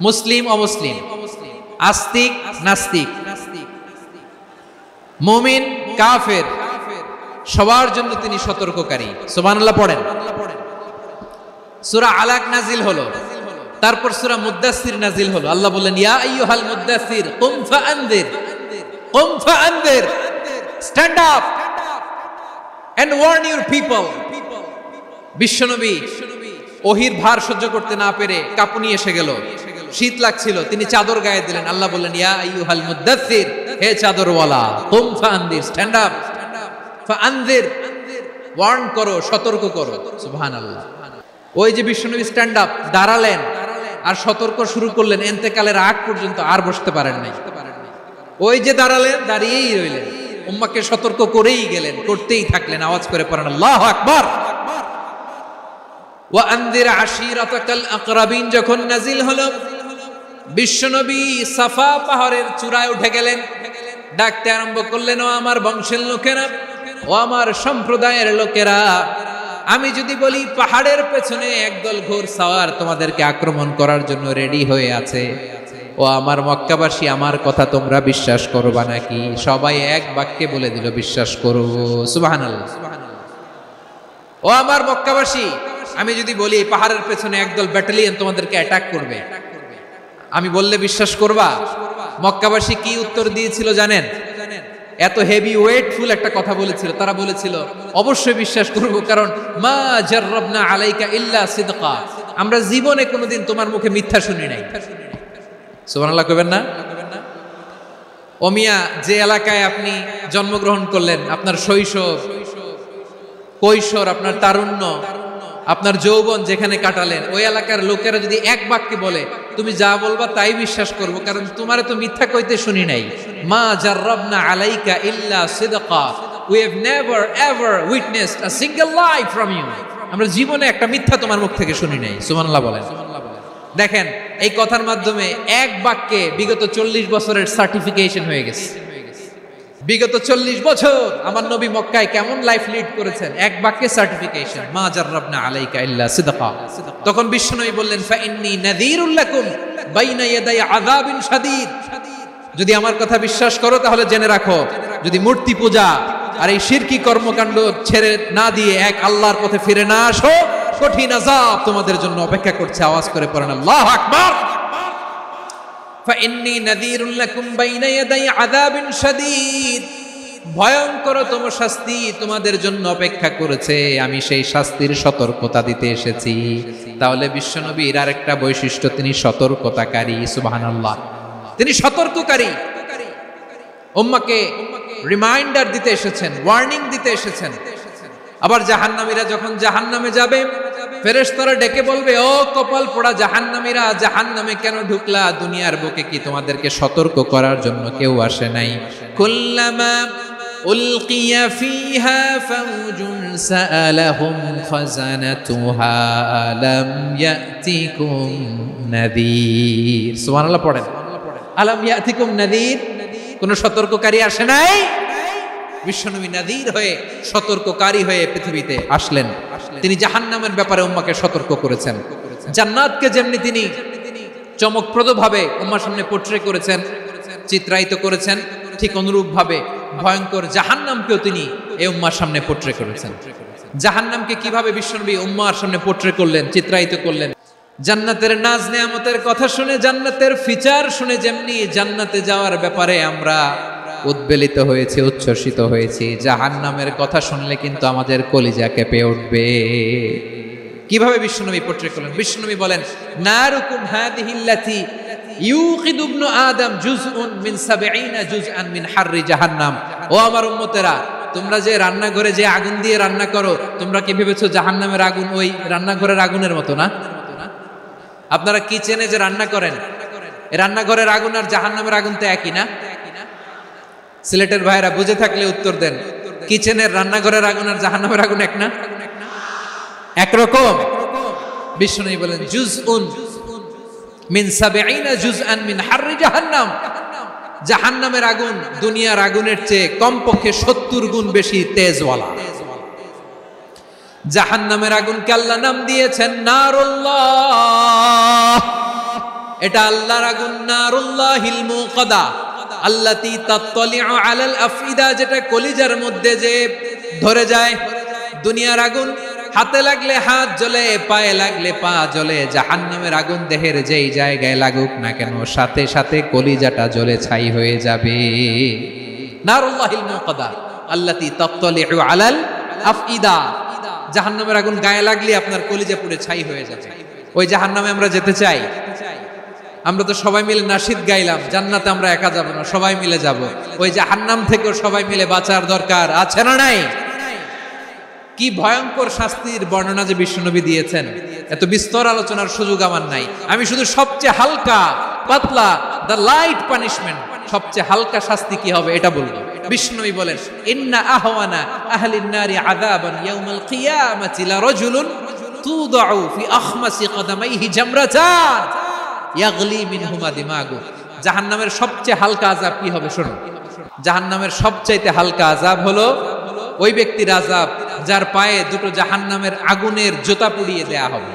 মুসলিম অমুসলিম, আস্তিক নাস্তিক, মুমিন কাফের, সবার জন্য তিনি সতর্ককারী। সুবহানাল্লাহ পড়েন। সূরা আলাক নাজিল হলো, তারপর সূরা মুদ্দাসসির নাজিল হলো। আল্লাহ বললেন, ইয়া আইয়ুহাল মুদ্দাসসির কুম ফাআনদির, কুম ফাআনদির, stand up and warn your people. বিশ্বনবী ওহির ভার সহ্য করতে না পেরে কাঁপুনি এসে গেল, শীত লাগছিল, তিনি চাদর গায়ে দিলেন। আল্লাহ বললেন, ইয়া আইয়ুহাল মুদ্দাথির, হে চাদরওয়ালা, কুম ফাআনদির, স্ট্যান্ড আপ, ফাআনদির, ওয়ার্ন করো, সতর্ক করো। সুবহানাল্লাহ। ওই যে বিশ্বনবী স্ট্যান্ড আপ, দাঁড়ালেন আর সতর্ক শুরু করলেন, ইন্তেকালের আগ পর্যন্ত আর বসতে পারেন নাই। ওই যে দাঁড়ালেন, দাঁড়িয়েই রইলেন, উম্মাহকে সতর্ক করেই গেলেন, করতেই থাকলেন। আওয়াজ করে পড়েন আল্লাহু আকবার। ওয়া আনদির আশিরাতাকাল আকরাবিন যখন নাজিল হলো, বিশ্বনবী সাফা পাহাড়ের চূড়ায় উঠে গেলেন, ডাকতে আরম্ভ করলেন, ও আমার বংশের লোকেরা, ও আমার সম্প্রদায়ের লোকেরা, আমি যদি বলি পাহাড়ের পেছনে একদল ঘোড়সাওয়ার তোমাদেরকে আক্রমণ করার জন্য রেডি হয়ে আছে, ও আমার মক্কাবাসী, আমার কথা তোমরা বিশ্বাস করবা নাকি? সবাই এক বাক্যে বলে দিল, বিশ্বাস করব। সুবহানাল্লাহ। ও আমার মক্কাবাসী, আমি যদি বলি পাহাড়ের পেছনে একদল ব্যাটালিয়ন তোমাদেরকে অ্যাটাক করবে, আমি বললে বিশ্বাস করবা? মক্কাবাসী কি উত্তর দিয়েছিল জানেন? এত হেভি ওয়েটফুল একটা কথা বলেছিল। তারা বলেছিল, অবশ্যই বিশ্বাস করব, কারণ মা জাররাবনা আলাইকা ইল্লা সিদকা, আমরা জীবনে কোনোদিন তোমার মুখে মিথ্যা শুনি নাই। সুবহানাল্লাহ কইবেন না? ও মিয়া, যে এলাকায় আপনি জন্মগ্রহণ করলেন, আপনার শৈশব, কৈশোর, আপনার তারুণ্য, আপনার যৌবন যেখানে কাটালেন, ওই এলাকার লোকেরা যদি এক বাক্যে বলে তুমি যা বলবা তাই বিশ্বাস করব, কারণ তোমারে তো মিথ্যা কইতে শুনি নাই। মা জাররাবনা আলাইকা ইল্লা সিদকা, we have never ever witnessed a single lie from you, আমরা জীবনে একটা মিথ্যা তোমার মুখ থেকে শুনি নাই। সুবহানাল্লাহ বলেন। দেখেন, এই কথার মাধ্যমে এক বাক্যে বিগত 40 বছরের সার্টিফিকেশন হয়ে গেছে। বিগত 40 বছর আমার নবী মক্কায় কেমন লাইফ লিড করেছেন, এক বাক্যে সার্টিফিকেশন, মা জাররাবনা আলাইকা ইল্লা সিদকা। তখন বিশ্বনবী বললেন, ফাইন্নী নাযীরুল লাকুম বাইনা ইয়াদাই আযাবিন শাদীদ, যদি আমার কথা বিশ্বাস করো তাহলে জেনে রাখো, যদি মূর্তি পূজা আর এই শিরকি কর্মকাণ্ড ছেড়ে না দিয়ে এক আল্লাহর পথে ফিরে না আসো, কঠিন আযাব তোমাদের জন্য অপেক্ষা করছে। আওয়াজ করে পড়েন আল্লাহু আকবার। ফাইন্নী নাযীরুল লাকুম বাইনা ইয়াদাই আযাবিন শাদীদ, ভয়ঙ্করতম শাস্তি তোমাদের জন্য অপেক্ষা করেছে, আমি সেই শাস্তির সতর্কতা দিতে এসেছি। তাহলে বিশ্বনবীর আরেকটা বৈশিষ্ট্য, তিনি সতর্কতাকারী। সুবহানাল্লাহ। তিনি সতর্ককারী, উম্মাহকে রিমাইন্ডার দিতে এসেছেন, ওয়ার্নিং দিতে এসেছেন। আবার জাহান্নামীরা যখন জাহান্নামে যাবে, ফেরেশতারা ডেকে বলবে, ও কপাল পোড়া জাহান্নামীরা, জাহান্নামে কেন ঢুকলা? দুনিয়ার বুকে কি তোমাদেরকে সতর্ক করার জন্য কেউ আসে নাই? কুল্লামা উলকিয়া ফিহা ফাউজুন সাআলাহুম খাযানাতুহা আলাম ইয়াতিকুম নাযীর। সুবহানাল্লাহ পড়েন। আলাম ইয়াতিকুম নাযীর, কোন সতর্ককারী আসে নাই? বিশ্বনবী নাযীর হয়ে, সতর্ককারী হয়ে পৃথিবীতে আসলেন। তিনি জাহান্নামের ব্যাপারে উম্মাকে সতর্ক করেছেন। জান্নাতকে যেমনি তিনি চমকপ্রদভাবে উম্মার সামনে পোট্রে করেছেন, চিত্রায়িত করেছেন, ঠিক অনুরূপ ভাবে ভয়ঙ্কর জাহান্নামকেও তিনি এই উম্মার সামনে পোট্রে করেছেন। জাহান্নামকে কিভাবে বিশ্বনবী উম্মার সামনে পোট্রে করলেন, চিত্রায়িত করলেন? জান্নাতের নাজ নেয়ামতের কথা শুনে, জান্নাতের ফিচার শুনে যেমনি জান্নাতে যাওয়ার ব্যাপারে আমরা উদ্বেলিত হয়েছে, উচ্ছ্বসিত হয়েছি, জাহান্নামের কথা শুনলে কিন্তু আমাদের কলিজা কেঁপে উঠবে। কিভাবে বিশ্বনবী পোট্রে করলেন? বিশ্বনবী বলেন, নারুকুম হাদিহিল্লাতি ইউকিদু ইবনু আদম জুজউন মিন 70 জুজআন মিন হাররি জাহান্নাম। ও আমার উম্মতেরা, তোমরা যে রান্নাঘরে যে আগুন দিয়ে রান্না করো, তোমরা কি ভেবেছো জাহান্নামের আগুন ওই রান্নাঘরের আগুনের মতো না? আপনারা কিচেনে যে রান্না করেন, রান্নাঘরের আগুন আর জাহান্নামের আগুন তো একই না? সিলেটের ভাইরা বুঝে থাকলে উত্তর দেন, কিচেনের রান্নাঘরের আগুন আর জাহান্নামের আগুন এক না? একরকম। বিশ্বনবী বলেন, জুজউন মিন 70 জুজআন মিন হাররি জাহান্নাম, জাহান্নামের আগুন দুনিয়ার আগুনের চেয়ে কমপক্ষে 70 গুণ বেশি তেজওয়ালা। জাহান্নামের আগুনকে আল্লাহ নাম দিয়েছেন নারুল্লাহ। এটা আল্লাহর আগুন, নারুল্লাহিল মুকাদা আল্লাতী তাত্তালিউ আলাল আফইদা, যেটা কলিজার মধ্যে যে ধরে যায়। দুনিয়ার আগুন হাতে লাগলে হাত জ্বলে, পায়ে লাগলে পা জ্বলে। জাহান্নামের আগুন দেহের যেই জায়গায় লাগুক না কেন, সাথে সাথে কলিজাটা জ্বলে ছাই হয়ে যাবে। নারুল্লাহিল মুকাদা আল্লাতী তাত্তালিউ আলাল আফইদা, জাহান্নামের আগুন গায়ে লাগলে আপনার কলিজা পুড়ে ছাই হয়ে যাবে। ওই জাহান্নামে আমরা যেতে চাই? আমরা তো সবাই মিলে নাশিদ গাইলাম, জান্নাতে আমরা একা যাব না, সবাই মিলে যাব। ওই জাহান্নাম থেকেও সবাই মিলে বাঁচার দরকার আছে না নাই? কি ভয়ঙ্কর শাস্তির বর্ণনা যে বিশ্বনবী দিয়েছেন, এত বিস্তর আলোচনার সুযোগ আমার নাই। আমি শুধু সবচেয়ে হালকা পাতলা, দ্য লাইট পানিশমেন্ট, সবচেয়ে হালকা শাস্তি কি হবে এটা বলবো। বিশ্বনবী বলেন, ইন্না আহওয়ানা আহলিন নারি আযাবান ইয়াউমাল কিয়ামাতি লারাজুলুন তুদাউ ফি আখমাসি কদামাইহি জামরাতান ইয়াগলি মিনহুমা দিমাগু। জাহান্নামের সবচেয়ে হালকা আযাব কি হবে শোনো। জাহান্নামের সবচাইতে হালকা আযাব হলো ওই ব্যক্তির আযাব যার পায়ে দুটো জাহান্নামের আগুনের জোতা পুড়িয়ে দেয়া হবে।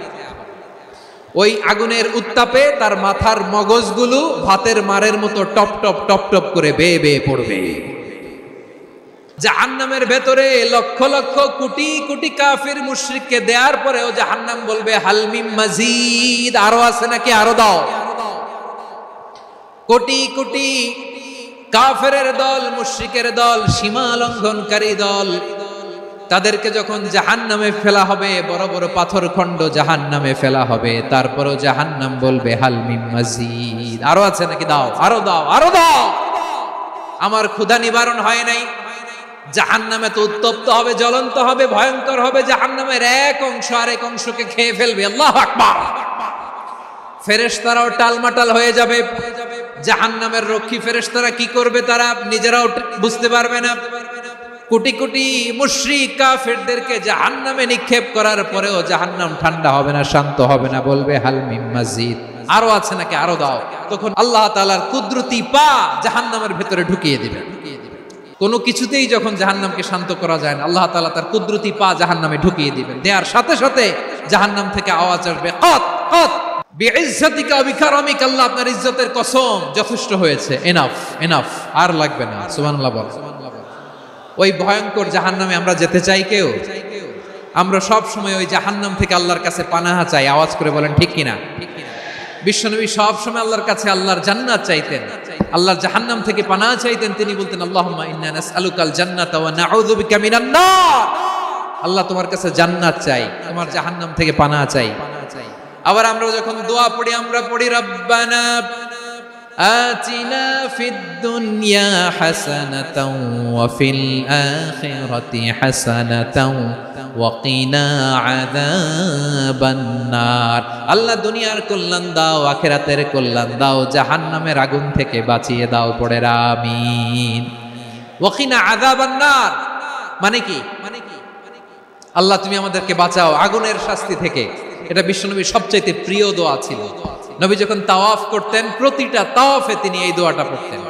ওই আগুনের উত্তাপে তার মাথার মগজগুলো ভাতের মারের মতো টপ টপ টপ টপ করে বেয়ে বেয়ে পড়বে। জাহান্নামের ভেতরে লক্ষ লক্ষ কোটি কোটি কাফির মুশরিককে দেওয়ার পরেও জাহান্নাম বলবে হাল মিন মাজিদ, আরো আছে নাকি, আরো দাও। কোটি কোটি কাফেরের দল, মুশরিকের দল, সীমা লঙ্ঘনকারী দল, তাদেরকে যখন জাহান্নামে ফেলা হবে, বড় বড় পাথর খণ্ড জাহান্নামে ফেলা হবে, তারপরও জাহান্নাম বলবে হাল মিন মাজিদ, আরো আছে নাকি, দাও, আরো দাও, আরো দাও। আমার ক্ষুধা নিবারণ হয় নাই। জাহান্নামে তো উত্তপ্ত হবে, জ্বলন্ত হবে, ভয়ঙ্কর হবে। জাহান্নামের এক অংশ আরেক অংশকে খেয়ে ফেলবে। আল্লাহু আকবার। ফেরেশতারাও টালমাটাল হয়ে যাবে। জাহান্নামের রক্ষী ফেরেশতারা কি করবে তারা নিজেরাও বুঝতে পারবে না। কোটি কোটি মুশরিক কাফেরদেরকে জাহান্নামে নিক্ষেপ করার পরেও জাহান্নাম ঠান্ডা হবে না, শান্ত হবে না, বলবে হাল মিন মাজিদ, আরো আছে নাকি, আরো দাও। তখন আল্লাহ তাআলার কুদরতি পা জাহান্নামের ভেতরে ঢুকিয়ে দিবেন। কোনো কিছুতেই যখন জাহান্নামকে শান্ত করা যায় না, আল্লাহ তাআলা তার কুদরতি পা জাহান্নামে ঢুকিয়ে দিবেন। দেওয়ার সাথে সাথে জাহান্নাম থেকে আওয়াজ আসবে, কত কত বিইজ্জাতিকা ওয়া বিকারামিকা, আল্লাহ আপনার ইজ্জতের কসম, যথেষ্ট হয়েছে, এনাফ এনাফ, আর লাগবে না। সুবহানাল্লাহ বল। ওই ভয়ঙ্কর জাহান্নামে আমরা যেতে চাই কেউ? আমরা সব সময় ওই জাহান্নাম থেকে আল্লাহর কাছে পানাহা চাই। আওয়াজ করে বলেন ঠিক কিনা? বিশ্বনবী সব সময় আল্লাহর কাছে আল্লাহর জান্নাত চাইতেন, আল্লাহর জাহান্নাম থেকে পানাহা চাইতেন। তিনি বলতেন আল্লাহুম্মা ইন্না নাসআলুকাল জান্নাতা ওয়া নাউযু বিকা মিনান নার। আল্লাহ তোমার কাছে জান্নাত চাই, তোমার জাহান্নাম থেকে পানাহা চাই। আবার আমরা যখন দোয়া পড়ি, আমরা পড়ি রব্বানা আতিনা ফিদ দুনিয়া হাসানাতাও ওয়া ফিল আখিরাতি হাসানাতাও ওয়া কিনা আযাবান নার। আল্লাহ দুনিয়ার কল্যাণ দাও, আখিরাতের কল্যাণ দাও, জাহান্নামের আগুন থেকে বাঁচিয়ে দাও। পড়ে আমিন। ওয়া কিনা আযাবান নার মানে কি? আল্লাহ তুমি আমাদেরকে বাঁচাও আগুনের শাস্তি থেকে। এটা বিশ্বনবীর সবচাইতে প্রিয় দোয়া ছিল। নবী যখন তাওয়াফ করতেন, প্রতিটা তাওয়াফে তিনি এই দোয়াটা পড়তেন।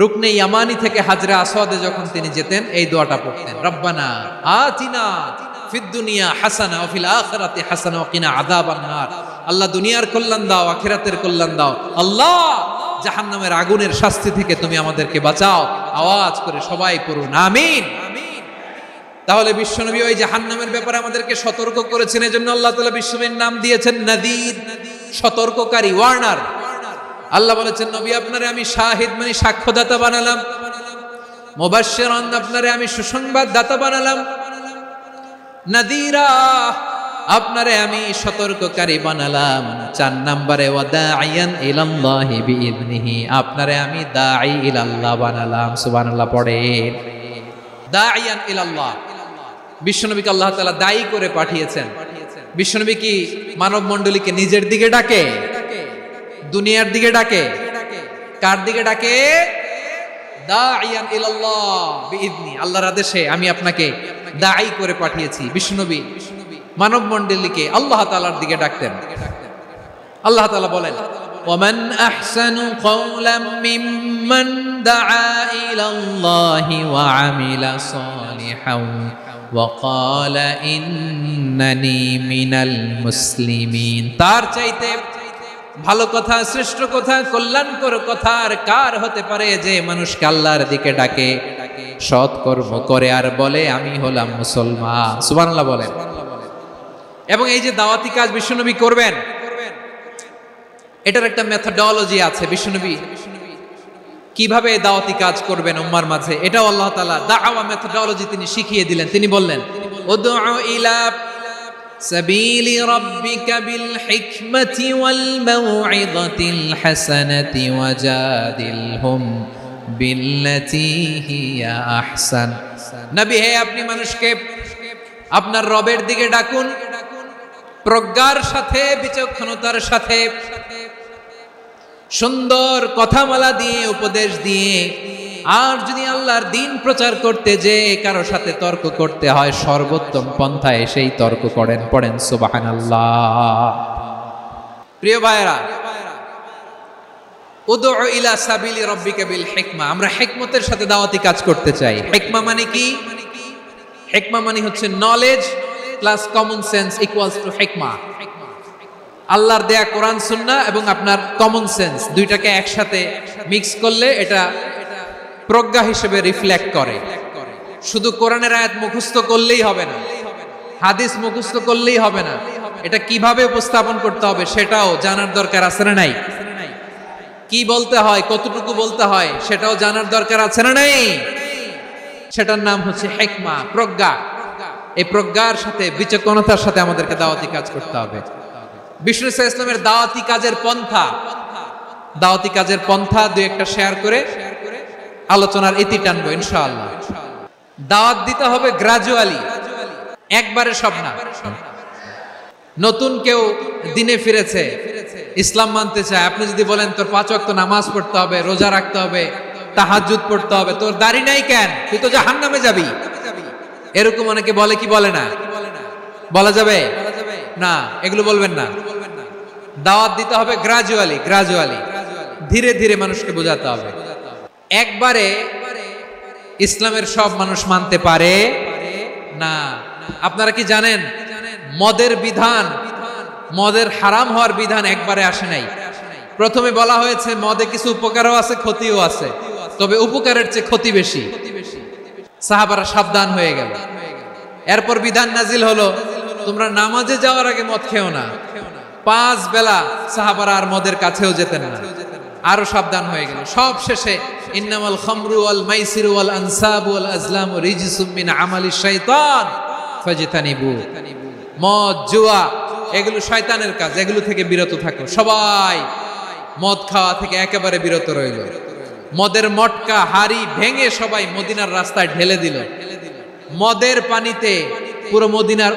রুকনে ইয়ামানি থেকে হাজরে আসওয়াদে যখন তিনি যেতেন, এই দোয়াটা পড়তেন, রব্বানা আতিনা ফিদ দুনিয়া হাসানা ওয়া ফিল আখিরাতি হাসানা ওয়া কিনা আযাবান নার। আল্লাহ দুনিয়ার কল্যাণ দাও, আখিরাতের কল্যাণ দাও। আল্লাহ জাহান্নামের আগুনের শাস্তি থেকে তুমি আমাদেরকে বাঁচাও। আওয়াজ করে সবাই পড়ুন আমিন। তাহলে বিশ্বনবী ওই জাহান্নামের ব্যাপারে আমাদেরকে সতর্ক করেছেন। এজন্য আল্লাহ তাআলা বিশ্বনবীর নাম দিয়েছেন নাযীর, সতর্ককারী, ওয়ার্নার। আল্লাহ বলেছেন নবী আপনারে আমি শাহিদ মানে সাক্ষ্যদাতা বানালাম, মুবাশশিরান আপনারে আমি সুসংবাদ দাতা বানালাম, নাযীরা আপনারে আমি সতর্ককারী বানালাম। 4 নম্বরে ওয়া দাঈয়ান ইলাল্লাহি বিইذনিহি, আপনারে আমি দাঈ ইলাল্লাহ বানালাম। সুবহানাল্লাহ পড়ে। দাঈয়ান ইলাল্লাহ, বিশ্বনবীকে আল্লাহ তাআলা দায়ী করে পাঠিয়েছেন। বিশ্বনবী কি মানব মণ্ডলীকে নিজের দিকে ডাকে? দুনিয়ার দিকে ডাকে? কার দিকে ডাকে? দাঈয়ান ইলাল্লাহ বিইذনি, আল্লাহর আদেশে আমি আপনাকে দায়ী করে পাঠিয়েছি। বিশ্বনবী মানব মণ্ডলীকে আল্লাহ তাআলার দিকে ডাকতেন। আল্লাহ তাআলা বলেন ওয়ামান আহসানু কওলাম মিম্মান দাআ ইলাল্লাহি ওয়া আমিলা সালিহান ওয়া ক্বালা ইন্নানি মিনাল মুসলিমিন। তার চাইতে ভালো কথা, শ্রেষ্ঠ কথা, কল্যাণকর কথা আর কার হতে পারে যে মানুষকে আল্লাহর দিকে ডাকে, সৎ কর্ম করে আর বলে আমি হলাম মুসলমান। সুবহানাল্লাহ বলেন। এবং এই যে দাওয়াতি কাজ বিশ্বনবী করবেন, এটার একটা মেথডোলজি আছে। বিশ্বনবী কিভাবে দাওয়াতি কাজ করবেন উম্মার মাঝে, এটাও আল্লাহ তাআলা দাওয়া মেথডোলজি তিনি শিখিয়ে দিলেন। তিনি বললেন উদউ ইলা সাবিলি রাব্বিকা বিল হিকমাতি ওয়াল মাউইযাতিল হাসানাতি ওয়াজাদিলহুম বিল্লাতী হিয়া আহসান। নবী হে, আপনি মানুষকে আপনার রবের দিকে ডাকুন প্রজ্ঞার সাথে, বিচক্ষণতার সাথে, সুন্দর কথামালা দিয়ে, উপদেশ দিয়ে। আর যদি আল্লাহর দ্বীন প্রচার করতে যে কারো সাথে তর্ক করতে হয়, সর্বোত্তম পন্থায় সেই তর্ক করেন। পড়েন সুবহানাল্লাহ। প্রিয় ভাইরা, উদউ ইলা সাবিলি রাব্বিকা বিল হিকমা, আমরা হিকমতের সাথে দাওয়াতি কাজ করতে চাই। হিকমা মানে কি? হিকমা মানে হচ্ছে knowledge plus common sense equals to হিকমা। আল্লাহর দেয়া কোরআন সুন্নাহ এবং আপনার কমন সেন্স দুইটাকে একসাথে মিক্স করলে এটা প্রজ্ঞা হিসেবে রিফ্লেক্ট করে। শুধু কোরআনের আয়াত মুখস্থ করলেই হবে না, হাদিস মুখস্থ করলেই হবে না, এটা কিভাবে উপস্থাপন করতে হবে সেটাও জানার দরকার আছে না নাই? কি বলতে হয়, কতটুকু বলতে হয় সেটাও জানার দরকার আছে না নাই? সেটার নাম হচ্ছে হিকমা, প্রজ্ঞা। এই প্রজ্ঞার সাথে, বিচক্ষণতার সাথে আমাদেরকে দাওয়াতি কাজ করতে হবে। বিষ্ণু ইসলামের দাওয়াতি কাজের পন্থা দুই একটা শেয়ার করে আলোচনার ইতি টানবো ইনশাআল্লাহ। দাওয়াত দিতে হবে গ্রাজুয়ালি, একবারে সব না। নতুন কেউ দিনে ফিরেছে, ইসলাম মানতে চায়, আপনি যদি বলেন তোর 5 ওয়াক্ত নামাজ পড়তে হবে, রোজা রাখতে হবে, তাহাজ্জুদ পড়তে হবে, তোর দাড়ি নাই কেন, তুই তো জাহান্নামে যাবি, এরকম অনেকে বলে কি বলে না? বলা যাবে না, এগুলো বলবেন না। দাওয়াত দিতে হবে গ্রাজুয়ালি, ধীরে ধীরে মানুষকে বোঝাতে হবে। একবারে ইসলামের সব মানুষ মানতে পারে না। আপনারা কি জানেন মদের বিধান, মদের হারাম হওয়ার বিধান একবারে আসে নাই। প্রথমে বলা হয়েছে মদে কিছু উপকারও আছে, ক্ষতিও আছে, তবে উপকারের চেয়ে ক্ষতি বেশি। সাহাবারা সাবধান হয়ে গেল। এরপর বিধান নাজিল হলো, তোমরা নামাজে যাওয়ার আগে মদ খেও না। 5 বেলা সাহাবারা আর মদের কাছেও যেতেন না, আরো সাবধান হয়ে গেল। সব শেষে ইন্নামাল খামরু ওয়াল মাইসিরু ওয়াল আনসাবু ওয়াল আজলামু রিজসুম মিন আমালিশ শাইতান ফাজতানিবু। মদ, জুয়া এগুলো শয়তানের কাজ, এগুলো থেকে বিরত থাকো। সবাই মদ খাওয়া থেকে একেবারে বিরত রইল। মদের মটকা, হাড়ি ভেঙে সবাই মদিনার রাস্তায় ঢেলে দিল। মদের পানিতে পুরো মদিনার